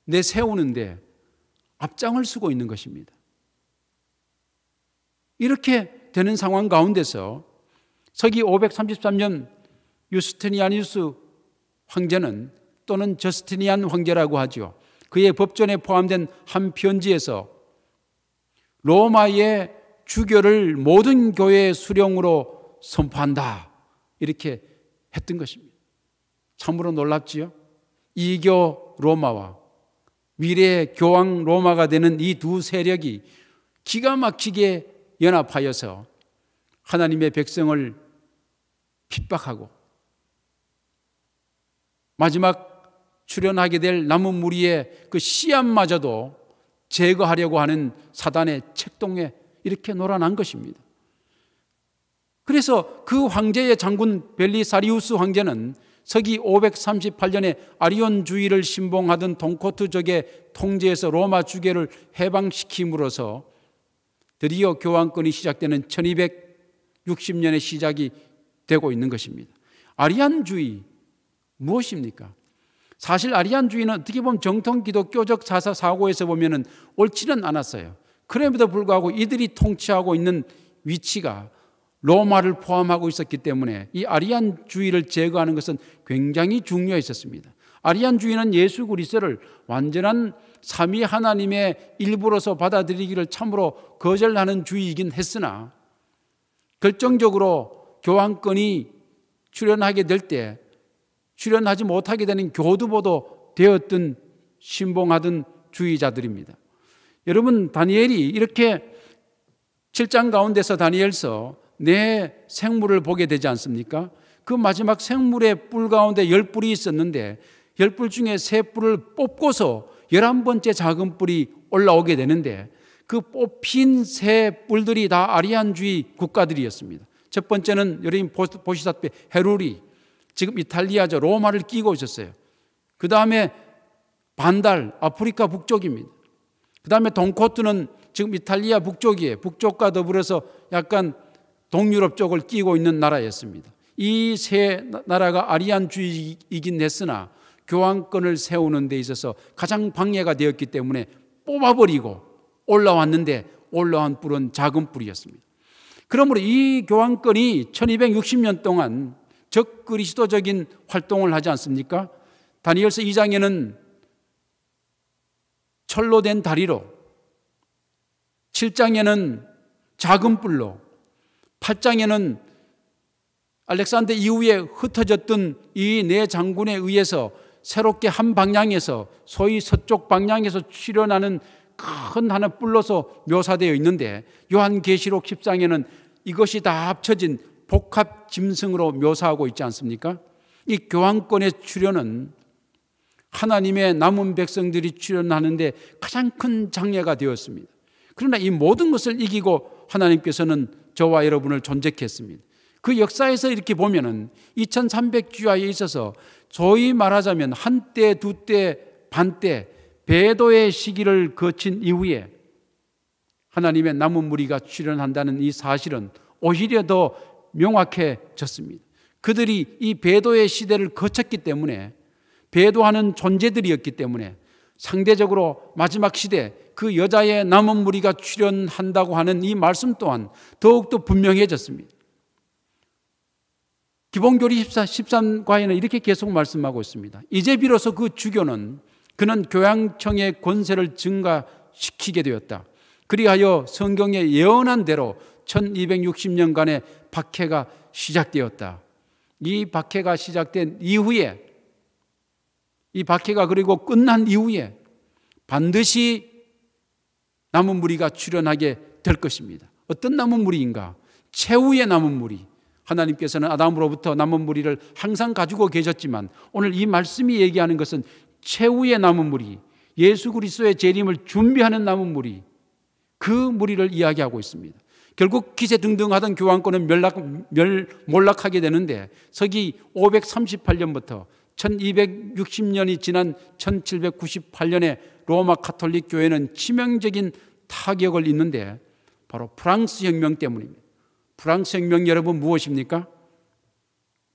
내세우는데 앞장을 서고 있는 것입니다. 이렇게 되는 상황 가운데서 서기 533년 유스티니아누스 황제는, 또는 저스티니안 황제라고 하죠, 그의 법전에 포함된 한 편지에서 로마의 주교를 모든 교회의 수령으로 선포한다, 이렇게 했던 것입니다. 참으로 놀랍지요? 이교 로마와 미래의 교황 로마가 되는 이 두 세력이 기가 막히게 연합하여서 하나님의 백성을 핍박하고 마지막 출현하게 될 남은 무리의 그 씨앗마저도 제거하려고 하는 사단의 책동에 이렇게 놀아난 것입니다. 그래서 그 황제의 장군 벨리사리우스 황제는 서기 538년에 아리온주의를 신봉하던 동코트족의 통제에서 로마 주교를 해방시킴으로써 드디어 교황권이 시작되는 1260년의 시작이 되고 있는 것입니다. 아리안주의 무엇입니까? 사실 아리안주의는 어떻게 보면 정통 기독교적 사고에서 보면 옳지는 않았어요. 그럼에도 불구하고 이들이 통치하고 있는 위치가 로마를 포함하고 있었기 때문에 이 아리안주의를 제거하는 것은 굉장히 중요했었습니다. 아리안주의는 예수 그리스도를 완전한 삼위 하나님의 일부로서 받아들이기를 참으로 거절하는 주의이긴 했으나 결정적으로 교황권이 출현하게 될 때 출현하지 못하게 되는 교두보도 되었던 신봉하던 주의자들입니다. 여러분, 다니엘이 이렇게 7장 가운데서 다니엘서 네 생물을 보게 되지 않습니까? 그 마지막 생물의 뿔 가운데 10뿔이 있었는데 10뿔 중에 3뿔을 뽑고서 11번째 작은 뿔이 올라오게 되는데 그 뽑힌 3뿔들이 다 아리안주의 국가들이었습니다. 첫 번째는 여러분 보시다시피 헤루리, 지금 이탈리아죠, 로마를 끼고 있었어요. 그 다음에 반달, 아프리카 북쪽입니다. 그 다음에 동코트는 지금 이탈리아 북쪽이에요. 북쪽과 더불어서 약간 동유럽 쪽을 끼고 있는 나라였습니다. 이 세 나라가 아리안주의이긴 했으나 교황권을 세우는 데 있어서 가장 방해가 되었기 때문에 뽑아버리고 올라왔는데 올라온 뿔은 작은 뿔이었습니다. 그러므로 이 교황권이 1260년 동안 적그리스도적인 활동을 하지 않습니까? 다니엘서 2장에는 철로 된 다리로, 7장에는 작은 뿔로, 8장에는 알렉산더 이후에 흩어졌던 이 네 장군에 의해서 새롭게 한 방향에서, 소위 서쪽 방향에서 출현하는 큰 하나 뿔로서 묘사되어 있는데 요한계시록 10장에는 이것이 다 합쳐진 복합 짐승으로 묘사하고 있지 않습니까? 이 교황권의 출현은 하나님의 남은 백성들이 출현하는데 가장 큰 장애가 되었습니다. 그러나 이 모든 것을 이기고 하나님께서는 저와 여러분을 존재했습니다. 그 역사에서 이렇게 보면은 2300주야에 있어서 소위 말하자면 한때, 두때, 반때 배도의 시기를 거친 이후에 하나님의 남은 무리가 출현한다는 이 사실은 오히려 더 명확해졌습니다. 그들이 이 배도의 시대를 거쳤기 때문에, 배도하는 존재들이었기 때문에 상대적으로 마지막 시대 그 여자의 남은 무리가 출현한다고 하는 이 말씀 또한 더욱더 분명해졌습니다. 기본교리 13과에는 이렇게 계속 말씀하고 있습니다. 이제 비로소 그 주교는 그는 교황청의 권세를 증가시키게 되었다. 그리하여 성경에 예언한 대로 1260년간의 박해가 시작되었다. 이 박해가 시작된 이후에, 이 박해가 그리고 끝난 이후에 반드시 남은 무리가 출현하게 될 것입니다. 어떤 남은 무리인가? 최후의 남은 무리. 하나님께서는 아담으로부터 남은 무리를 항상 가지고 계셨지만 오늘 이 말씀이 얘기하는 것은 최후의 남은 무리, 예수 그리스도의 재림을 준비하는 남은 무리, 그 무리를 이야기하고 있습니다. 결국 기세등등하던 교황권은 몰락하게 되는데 서기 538년부터 1260년이 지난 1798년에 로마 가톨릭 교회는 치명적인 타격을 입는데 바로 프랑스 혁명 때문입니다. 프랑스 혁명 여러분 무엇입니까?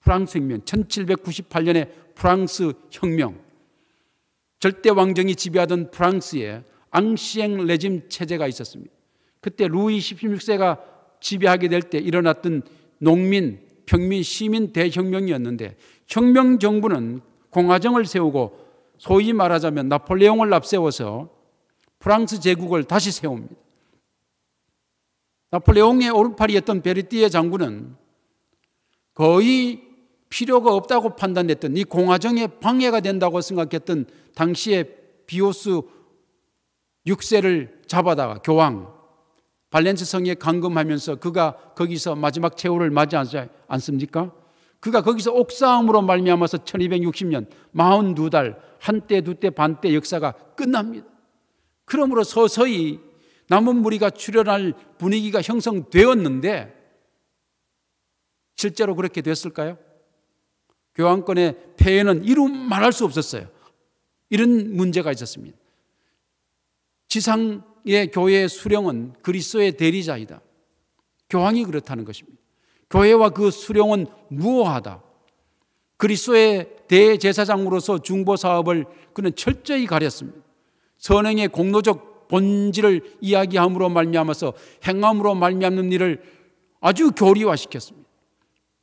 프랑스 혁명, 1798년의 프랑스 혁명. 절대 왕정이 지배하던 프랑스에 앙시엥 레짐 체제가 있었습니다. 그때 루이 16세가 지배하게 될 때 일어났던 농민, 평민, 시민 대혁명이었는데 혁명 정부는 공화정을 세우고 소위 말하자면 나폴레옹을 앞세워서 프랑스 제국을 다시 세웁니다. 나폴레옹의 오른팔이었던 베르티에 장군은 거의 필요가 없다고 판단했던 이 공화정에 방해가 된다고 생각했던 당시의 비오스 6세를 잡아다가 교황 발렌스 성에 감금하면서 그가 거기서 마지막 최후를 맞이하지 않습니까? 그가 거기서 옥사함으로 말미암아서 1260년 42달 한때 두때 반때 역사가 끝납니다. 그러므로 서서히 남은 무리가 출현할 분위기가 형성되었는데 실제로 그렇게 됐을까요? 교황권의 폐해는 이루 말할 수 없었어요. 이런 문제가 있었습니다. 지상의 교회의 수령은 그리스도의 대리자이다. 교황이 그렇다는 것입니다. 교회와 그 수령은 무오하다. 그리스도의 대제사장으로서 중보 사업을 그는 철저히 가렸습니다. 선행의 공로적 본질을 이야기함으로 말미암아서 행함으로 말미암는 일을 아주 교리화시켰습니다.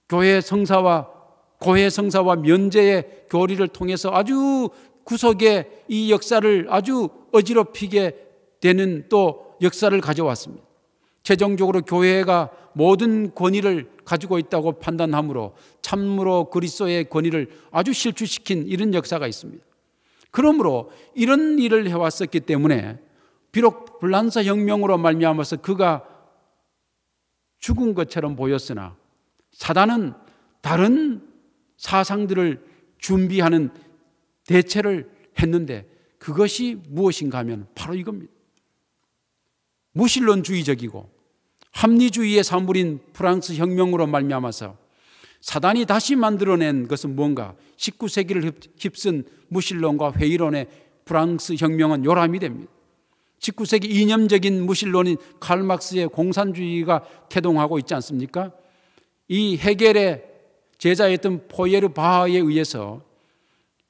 교회 성사와 고해 성사와 면제의 교리를 통해서 아주 구석에 이 역사를 아주 어지럽히게 되는 또 역사를 가져왔습니다. 최종적으로 교회가 모든 권위를 가지고 있다고 판단하므로 참으로 그리스도의 권위를 아주 실추시킨 이런 역사가 있습니다. 그러므로 이런 일을 해왔었기 때문에 비록 불란서 혁명으로 말미암아서 그가 죽은 것처럼 보였으나 사단은 다른 사상들을 준비하는 대체를 했는데 그것이 무엇인가 하면 바로 이겁니다. 무신론주의적이고 합리주의의 산물인 프랑스 혁명으로 말미암아서 사단이 다시 만들어낸 것은 뭔가 19세기를 휩쓴 무신론과 회의론의 프랑스 혁명은 요람이 됩니다. 19세기 이념적인 무신론인 칼 막스의 공산주의가 태동하고 있지 않습니까? 이 헤겔의 제자였던 포예르 바하에 의해서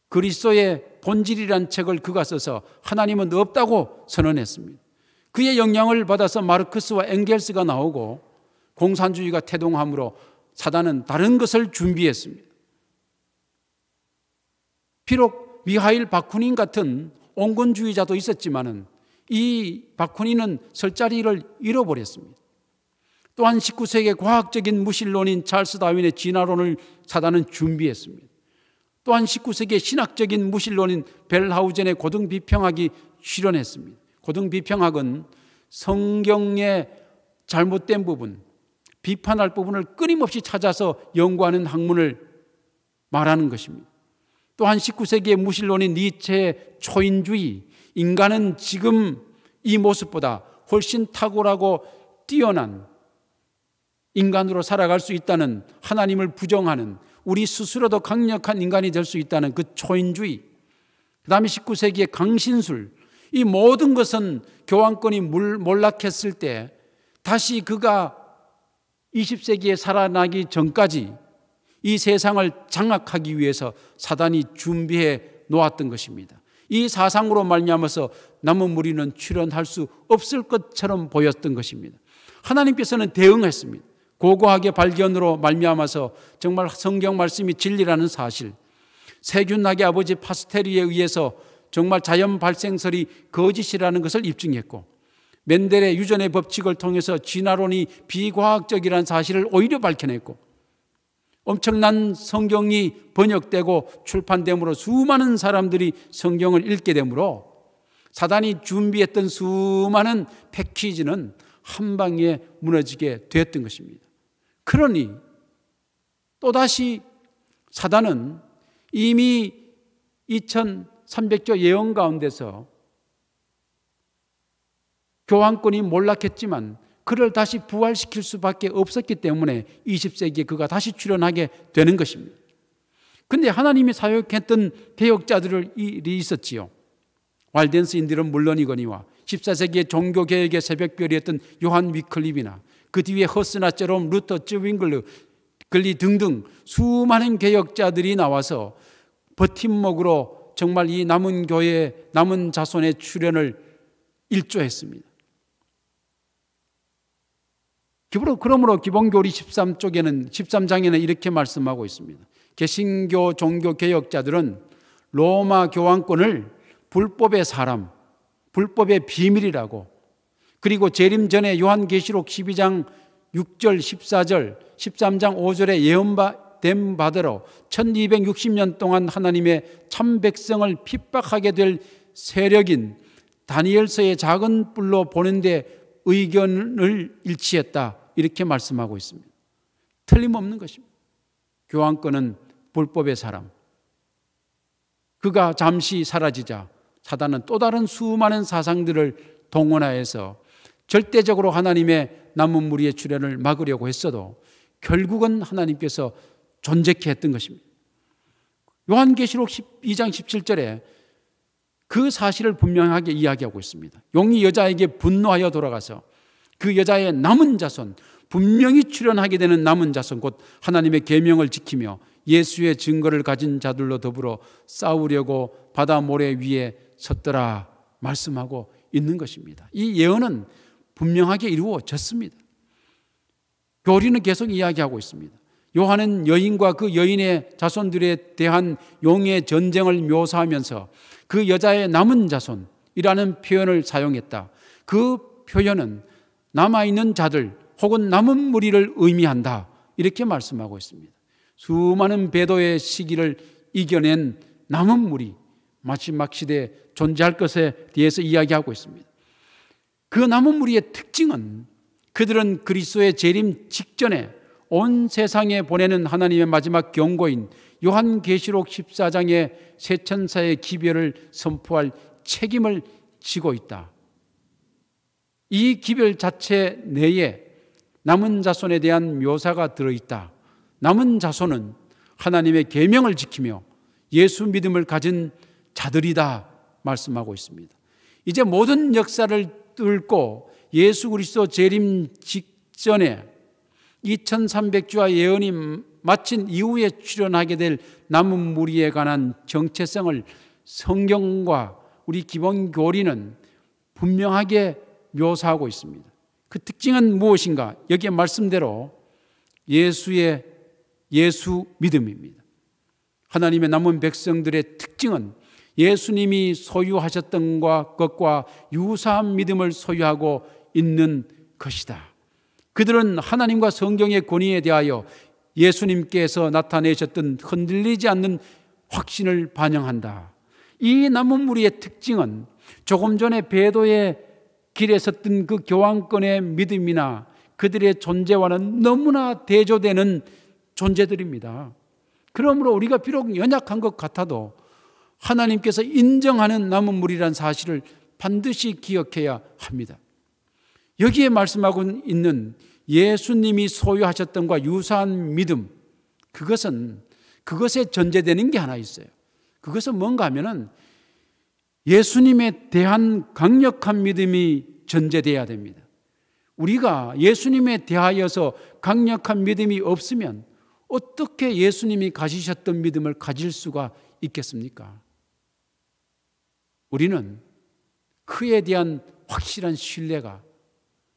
그리스도의 본질이란 책을 그가 써서 하나님은 없다고 선언했습니다. 그의 영향을 받아서 마르크스와 엥겔스가 나오고 공산주의가 태동함으로 사단은 다른 것을 준비했습니다. 비록 미하일 바쿠닌 같은 온건주의자도 있었지만은 이 바쿠닌은 설 자리를 잃어버렸습니다. 또한 19세기의 과학적인 무신론인 찰스 다윈의 진화론을 사단은 준비했습니다. 또한 19세기의 신학적인 무신론인 벨하우젠의 고등비평학이 실현했습니다. 고등비평학은 성경의 잘못된 부분, 비판할 부분을 끊임없이 찾아서 연구하는 학문을 말하는 것입니다. 또한 19세기의 무신론인 니체의 초인주의, 인간은 지금 이 모습보다 훨씬 탁월하고 뛰어난 인간으로 살아갈 수 있다는, 하나님을 부정하는, 우리 스스로도 강력한 인간이 될 수 있다는 그 초인주의, 그 다음에 19세기의 강신술, 이 모든 것은 교황권이 몰락했을 때 다시 그가 20세기에 살아나기 전까지 이 세상을 장악하기 위해서 사단이 준비해 놓았던 것입니다. 이 사상으로 말미암아서 남은 무리는 출현할 수 없을 것처럼 보였던 것입니다. 하나님께서는 대응했습니다. 고고하게 발견으로 말미암아서 정말 성경 말씀이 진리라는 사실, 세균학의 아버지 파스테리에 의해서 정말 자연 발생설이 거짓이라는 것을 입증했고, 멘델의 유전의 법칙을 통해서 진화론이 비과학적이라는 사실을 오히려 밝혀냈고, 엄청난 성경이 번역되고 출판되므로 수많은 사람들이 성경을 읽게 되므로 사단이 준비했던 수많은 패키지는 한 방에 무너지게 되었던 것입니다. 그러니 또다시 사단은 이미 2300조 예언 가운데서 교황권이 몰락했지만 그를 다시 부활시킬 수밖에 없었기 때문에 20세기에 그가 다시 출현하게 되는 것입니다. 그런데 하나님이 사역했던 개혁자들이 있었지요. walden스인들은 물론이거니와 14세기의 종교개혁의 새벽별이었던 요한 위클립이나 그 뒤에 허스나 제롬, 루터, 쯔윙글리 등등 수많은 개혁자들이 나와서 버팀목으로 정말 이 남은 교회, 남은 자손의 출현을 일조했습니다. 그러므로 기본교리 13장에는 이렇게 말씀하고 있습니다. 개신교 종교개혁자들은 로마 교황권을 불법의 사람, 불법의 비밀이라고, 그리고 재림 전에 요한계시록 12장 6절, 14절, 13장 5절에 예언된 바대로 1260년 동안 하나님의 참 백성을 핍박하게 될 세력인 다니엘서의 작은 뿔로 보는데 의견을 일치했다, 이렇게 말씀하고 있습니다. 틀림없는 것입니다. 교황권은 불법의 사람, 그가 잠시 사라지자 사단은 또 다른 수많은 사상들을 동원하여서 절대적으로 하나님의 남은 무리의 출현을 막으려고 했어도 결국은 하나님께서 존재케 했던 것입니다. 요한계시록 12장 17절에 그 사실을 분명하게 이야기하고 있습니다. 용이 여자에게 분노하여 돌아가서 그 여자의 남은 자손, 분명히 출현하게 되는 남은 자손, 곧 하나님의 계명을 지키며 예수의 증거를 가진 자들로 더불어 싸우려고 바다 모래 위에 섰더라 말씀하고 있는 것입니다. 이 예언은 분명하게 이루어졌습니다. 교리는 계속 이야기하고 있습니다. 요한은 여인과 그 여인의 자손들에 대한 용의 전쟁을 묘사하면서 그 여자의 남은 자손이라는 표현을 사용했다. 그 표현은 남아있는 자들 혹은 남은 무리를 의미한다, 이렇게 말씀하고 있습니다. 수많은 배도의 시기를 이겨낸 남은 무리, 마지막 시대에 존재할 것에 대해서 이야기하고 있습니다. 그 남은 무리의 특징은 그들은 그리스도의 재림 직전에 온 세상에 보내는 하나님의 마지막 경고인 요한계시록 14장의 세 천사의 기별을 선포할 책임을 지고 있다. 이 기별 자체 내에 남은 자손에 대한 묘사가 들어있다. 남은 자손은 하나님의 계명을 지키며 예수 믿음을 가진 자들이다 말씀하고 있습니다. 이제 모든 역사를 뚫고 예수 그리스도 재림 직전에 2300주와 예언이 마친 이후에 출현하게 될 남은 무리에 관한 정체성을 성경과 우리 기본 교리는 분명하게 묘사하고 있습니다. 그 특징은 무엇인가? 여기에 말씀대로 예수 믿음입니다. 하나님의 남은 백성들의 특징은 예수님이 소유하셨던 것과 유사한 믿음을 소유하고 있는 것이다. 그들은 하나님과 성경의 권위에 대하여 예수님께서 나타내셨던 흔들리지 않는 확신을 반영한다. 이 남은 무리의 특징은 조금 전에 배도의 길에 섰던 그 교황권의 믿음이나 그들의 존재와는 너무나 대조되는 존재들입니다. 그러므로 우리가 비록 연약한 것 같아도 하나님께서 인정하는 남은 무리란 사실을 반드시 기억해야 합니다. 여기에 말씀하고 있는 예수님이 소유하셨던 것과 유사한 믿음, 그것에 전제되는 게 하나 있어요. 그것은 뭔가 하면은 예수님에 대한 강력한 믿음이 전제되어야 됩니다. 우리가 예수님에 대하여서 강력한 믿음이 없으면 어떻게 예수님이 가지셨던 믿음을 가질 수가 있겠습니까? 우리는 그에 대한 확실한 신뢰가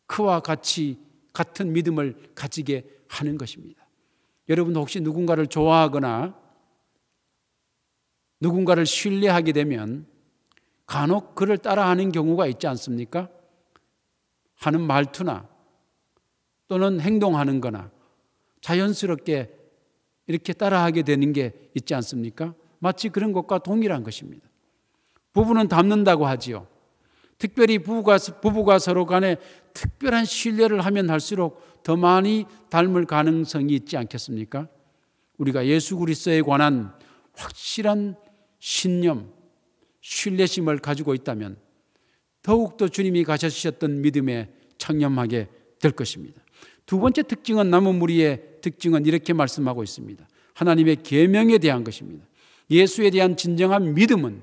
그와 같은 믿음을 가지게 하는 것입니다. 여러분 혹시 누군가를 좋아하거나 누군가를 신뢰하게 되면 간혹 그를 따라하는 경우가 있지 않습니까? 하는 말투나 또는 행동하는 거나 자연스럽게 이렇게 따라하게 되는 게 있지 않습니까? 마치 그런 것과 동일한 것입니다. 부부는 닮는다고 하지요. 특별히 부부가 서로 간에 특별한 신뢰를 하면 할수록 더 많이 닮을 가능성이 있지 않겠습니까? 우리가 예수 그리스도에 관한 확실한 신념, 신뢰심을 가지고 있다면 더욱더 주님이 가지셨던 믿음에 창념하게 될 것입니다. 두 번째 특징은, 남은 무리의 특징은 이렇게 말씀하고 있습니다. 하나님의 계명에 대한 것입니다. 예수에 대한 진정한 믿음은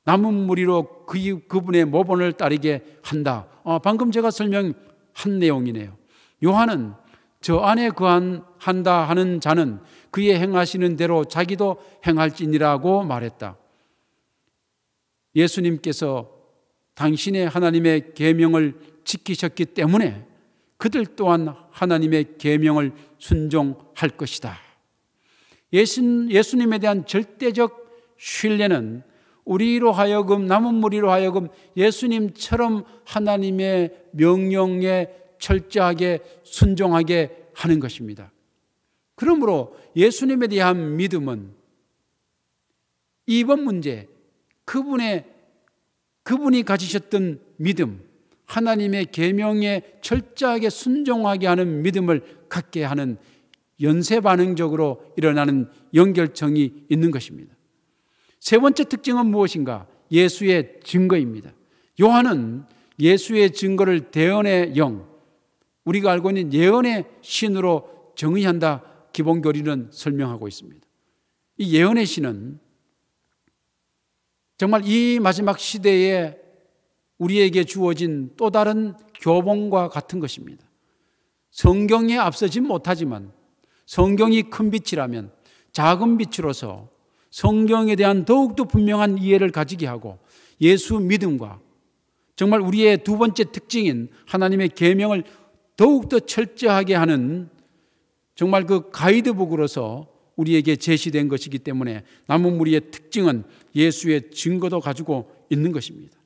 남은 무리로 그분의 모본을 따르게 한다. 방금 제가 설명한 내용이네요. 요한은 저 안에 거한다 하는 자는 그의 행하시는 대로 자기도 행할지니라고 말했다. 예수님께서 당신의 하나님의 계명을 지키셨기 때문에 그들 또한 하나님의 계명을 순종할 것이다. 예수님에 대한 절대적 신뢰는 우리로 하여금, 남은 무리로 하여금 예수님처럼 하나님의 명령에 철저하게 순종하게 하는 것입니다. 그러므로 예수님에 대한 믿음은 이번 문제, 그분이 가지셨던 믿음, 하나님의 계명에 철저하게 순종하게 하는 믿음을 갖게 하는 연쇄 반응적으로 일어나는 연결성이 있는 것입니다. 세 번째 특징은 무엇인가? 예수의 증거입니다. 요한은 예수의 증거를 대언의 영, 우리가 알고 있는 예언의 신으로 정의한다, 기본 교리는 설명하고 있습니다. 이 예언의 신은 정말 이 마지막 시대에 우리에게 주어진 또 다른 교본과 같은 것입니다. 성경에 앞서진 못하지만 성경이 큰 빛이라면 작은 빛으로서 성경에 대한 더욱더 분명한 이해를 가지게 하고 예수 믿음과 정말 우리의 두 번째 특징인 하나님의 계명을 더욱더 철저하게 하는 정말 그 가이드북으로서 우리에게 제시된 것이기 때문에 남은 무리의 특징은 예수의 증거도 가지고 있는 것입니다.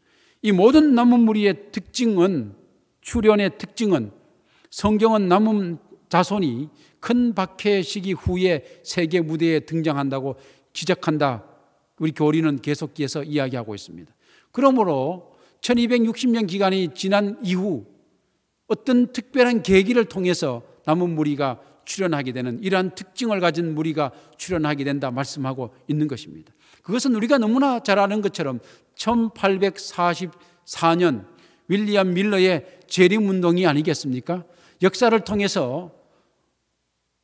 이 모든 남은 무리의 특징은, 출현의 특징은, 성경은 남은 자손이 큰 박해 시기 후에 세계 무대에 등장한다고 지적한다. 우리 교리는 계속해서 이야기하고 있습니다. 그러므로 1260년 기간이 지난 이후 어떤 특별한 계기를 통해서 남은 무리가 출현하게 되는, 이러한 특징을 가진 무리가 출현하게 된다 말씀하고 있는 것입니다. 그것은 우리가 너무나 잘 아는 것처럼 1844년 윌리엄 밀러의 재림운동이 아니겠습니까? 역사를 통해서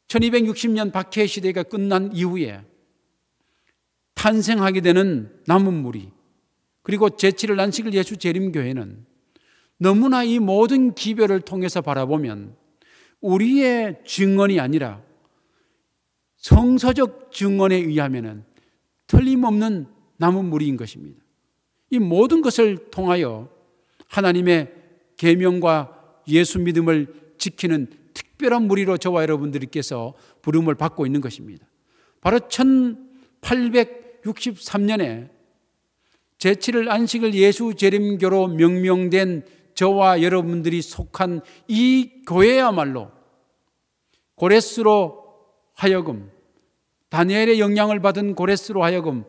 1260년 박해 시대가 끝난 이후에 탄생하게 되는 남은 무리, 그리고 제7일 안식일 예수 재림교회는 너무나 이 모든 기별을 통해서 바라보면 우리의 증언이 아니라 성서적 증언에 의하면 틀림없는 남은 무리인 것입니다. 이 모든 것을 통하여 하나님의 계명과 예수 믿음을 지키는 특별한 무리로 저와 여러분들께서 부름을 받고 있는 것입니다. 바로 1863년에 제7일 안식일 예수 재림교로 명명된 저와 여러분들이 속한 이 교회야말로 고레스로 하여금, 다니엘의 영향을 받은 고레스로 하여금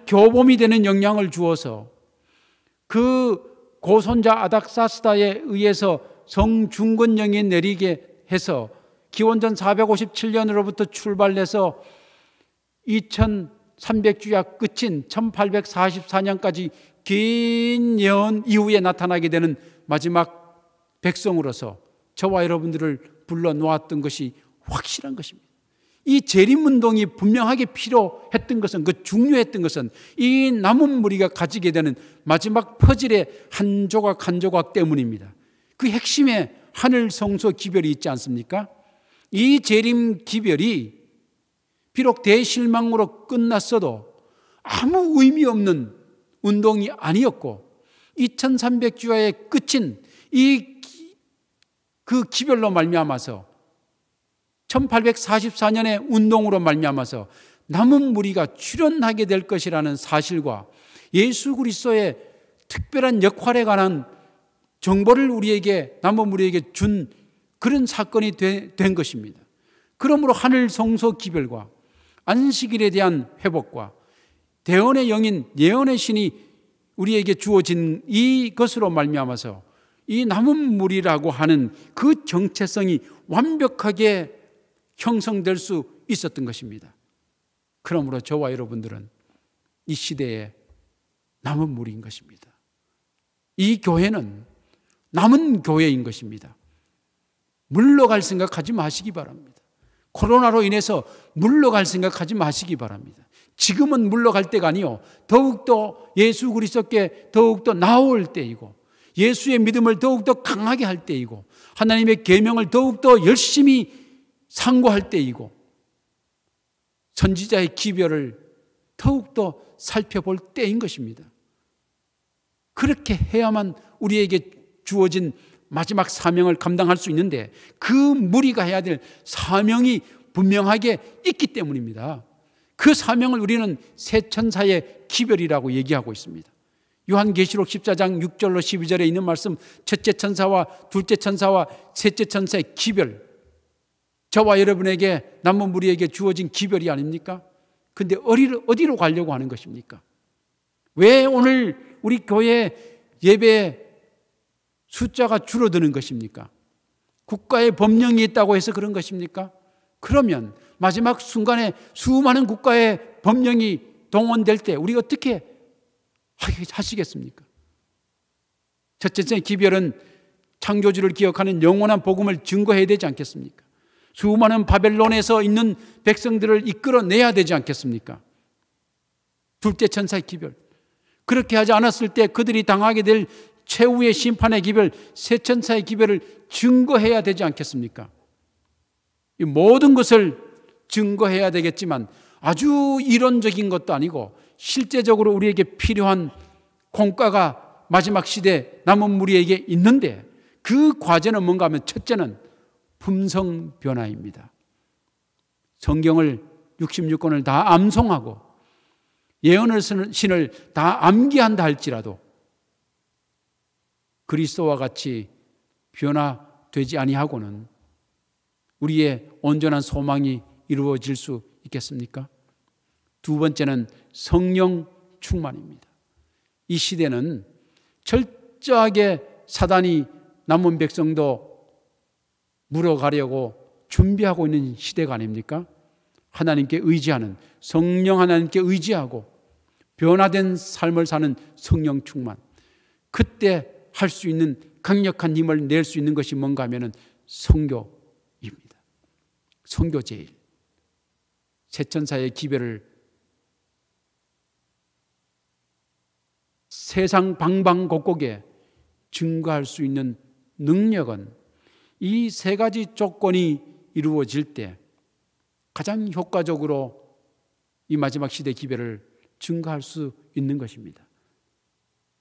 교범이 되는 영향을 주어서 그 고손자 아닥사스다에 의해서 성중건령이 내리게 해서 기원전 457년으로부터 출발해서 2300주야 끝인 1844년까지 긴 예언 이후에 나타나게 되는 마지막 백성으로서 저와 여러분들을 불러 놓았던 것이 확실한 것입니다. 이 재림운동이 분명하게 필요했던 것은, 그 중요했던 것은 이 남은 무리가 가지게 되는 마지막 퍼즐의 한 조각 한 조각 때문입니다. 그 핵심에 하늘 성소 기별이 있지 않습니까? 이 재림 기별이 비록 대실망으로 끝났어도 아무 의미 없는 운동이 아니었고 2300주야의 끝인 그 기별로 말미암아서 1844년의 운동으로 말미암아서 남은 무리가 출현하게 될 것이라는 사실과 예수 그리스도의 특별한 역할에 관한 정보를 남은 무리에게 준 그런 사건이 된 것입니다. 그러므로 하늘 성소 기별과 안식일에 대한 회복과 대언의 영인 예언의 신이 우리에게 주어진 이것으로 말미암아서 이 남은 무리라고 하는 그 정체성이 완벽하게 형성될 수 있었던 것입니다. 그러므로 저와 여러분들은 이 시대의 남은 무리인 것입니다. 이 교회는 남은 교회인 것입니다. 물러갈 생각하지 마시기 바랍니다. 코로나로 인해서 물러갈 생각하지 마시기 바랍니다. 지금은 물러갈 때가 아니요, 더욱더 예수 그리스도께 더욱더 나올 때이고 예수의 믿음을 더욱더 강하게 할 때이고 하나님의 계명을 더욱더 열심히 상고할 때이고 선지자의 기별을 더욱더 살펴볼 때인 것입니다. 그렇게 해야만 우리에게 주어진 마지막 사명을 감당할 수 있는데 그 무리가 해야 될 사명이 분명하게 있기 때문입니다. 그 사명을 우리는 새 천사의 기별이라고 얘기하고 있습니다. 요한계시록 14장 6절로 12절에 있는 말씀, 첫째 천사와 둘째 천사와 셋째 천사의 기별, 저와 여러분에게 남은 무리에게 주어진 기별이 아닙니까? 근데 어디로 가려고 하는 것입니까? 왜 오늘 우리 교회 예배 숫자가 줄어드는 것입니까? 국가의 법령이 있다고 해서 그런 것입니까? 그러면 마지막 순간에 수많은 국가의 법령이 동원될 때 우리가 어떻게 하시겠습니까? 첫째 기별은 창조주를 기억하는 영원한 복음을 증거해야 되지 않겠습니까? 수많은 바벨론에서 있는 백성들을 이끌어내야 되지 않겠습니까? 둘째 천사의 기별, 그렇게 하지 않았을 때 그들이 당하게 될 최후의 심판의 기별, 세 천사의 기별을 증거해야 되지 않겠습니까? 이 모든 것을 증거해야 되겠지만 아주 이론적인 것도 아니고 실제적으로 우리에게 필요한 공과가 마지막 시대 남은 무리에게 있는데 그 과제는 뭔가 하면 첫째는 품성 변화입니다. 성경을 66권을 다 암송하고 예언의 신을 다 암기한다 할지라도 그리스도와 같이 변화되지 아니하고는 우리의 온전한 소망이 이루어질 수 있겠습니까? 두 번째는 성령 충만입니다. 이 시대는 철저하게 사단이 남은 백성도 물어가려고 준비하고 있는 시대가 아닙니까? 하나님께 의지하는, 성령 하나님께 의지하고 변화된 삶을 사는 성령 충만, 그때 할 수 있는 강력한 힘을 낼 수 있는 것이 뭔가 하면은 선교입니다. 선교 제일, 새 천사의 기별을 세상 방방곡곡에 증거할 수 있는 능력은 이 세 가지 조건이 이루어질 때 가장 효과적으로 이 마지막 시대 기별을 증거할 수 있는 것입니다.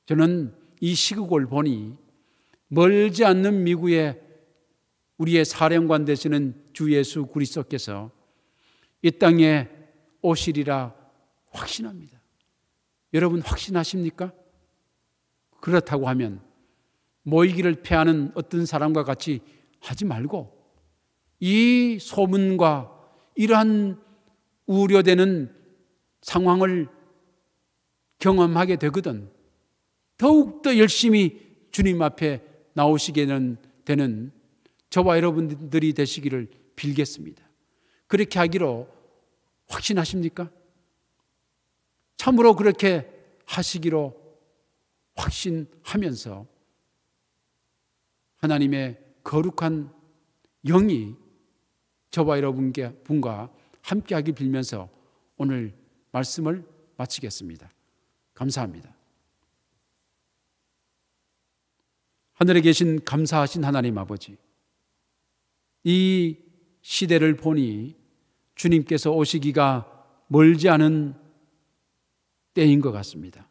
저는 이 시국을 보니 멀지 않는 미국에 우리의 사령관 되시는 주 예수 그리스도께서 이 땅에 오시리라 확신합니다. 여러분 확신하십니까? 그렇다고 하면 모이기를 패하는 어떤 사람과 같이 하지 말고 이 소문과 이러한 우려되는 상황을 경험하게 되거든 더욱더 열심히 주님 앞에 나오시게 되는 저와 여러분들이 되시기를 빌겠습니다. 그렇게 하기로 확신하십니까? 참으로 그렇게 하시기로 확신하면서 하나님의 거룩한 영이 저와 여러분과 함께하길 빌면서 오늘 말씀을 마치겠습니다. 감사합니다. 하늘에 계신 감사하신 하나님 아버지, 이 시대를 보니 주님께서 오시기가 멀지 않은 때인 것 같습니다.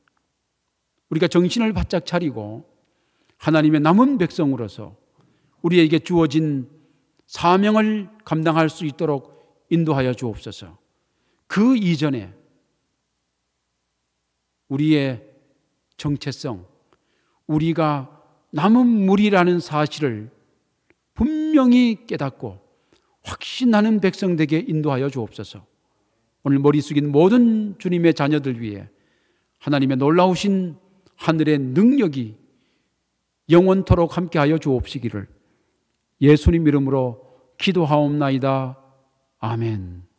우리가 정신을 바짝 차리고 하나님의 남은 백성으로서 우리에게 주어진 사명을 감당할 수 있도록 인도하여 주옵소서. 그 이전에 우리의 정체성, 우리가 남은 무리라는 사실을 분명히 깨닫고 확신하는 백성 되게 인도하여 주옵소서. 오늘 머리 숙인 모든 주님의 자녀들 위해 하나님의 놀라우신 하늘의 능력이 영원토록 함께하여 주옵시기를 예수님 이름으로 기도하옵나이다. 아멘.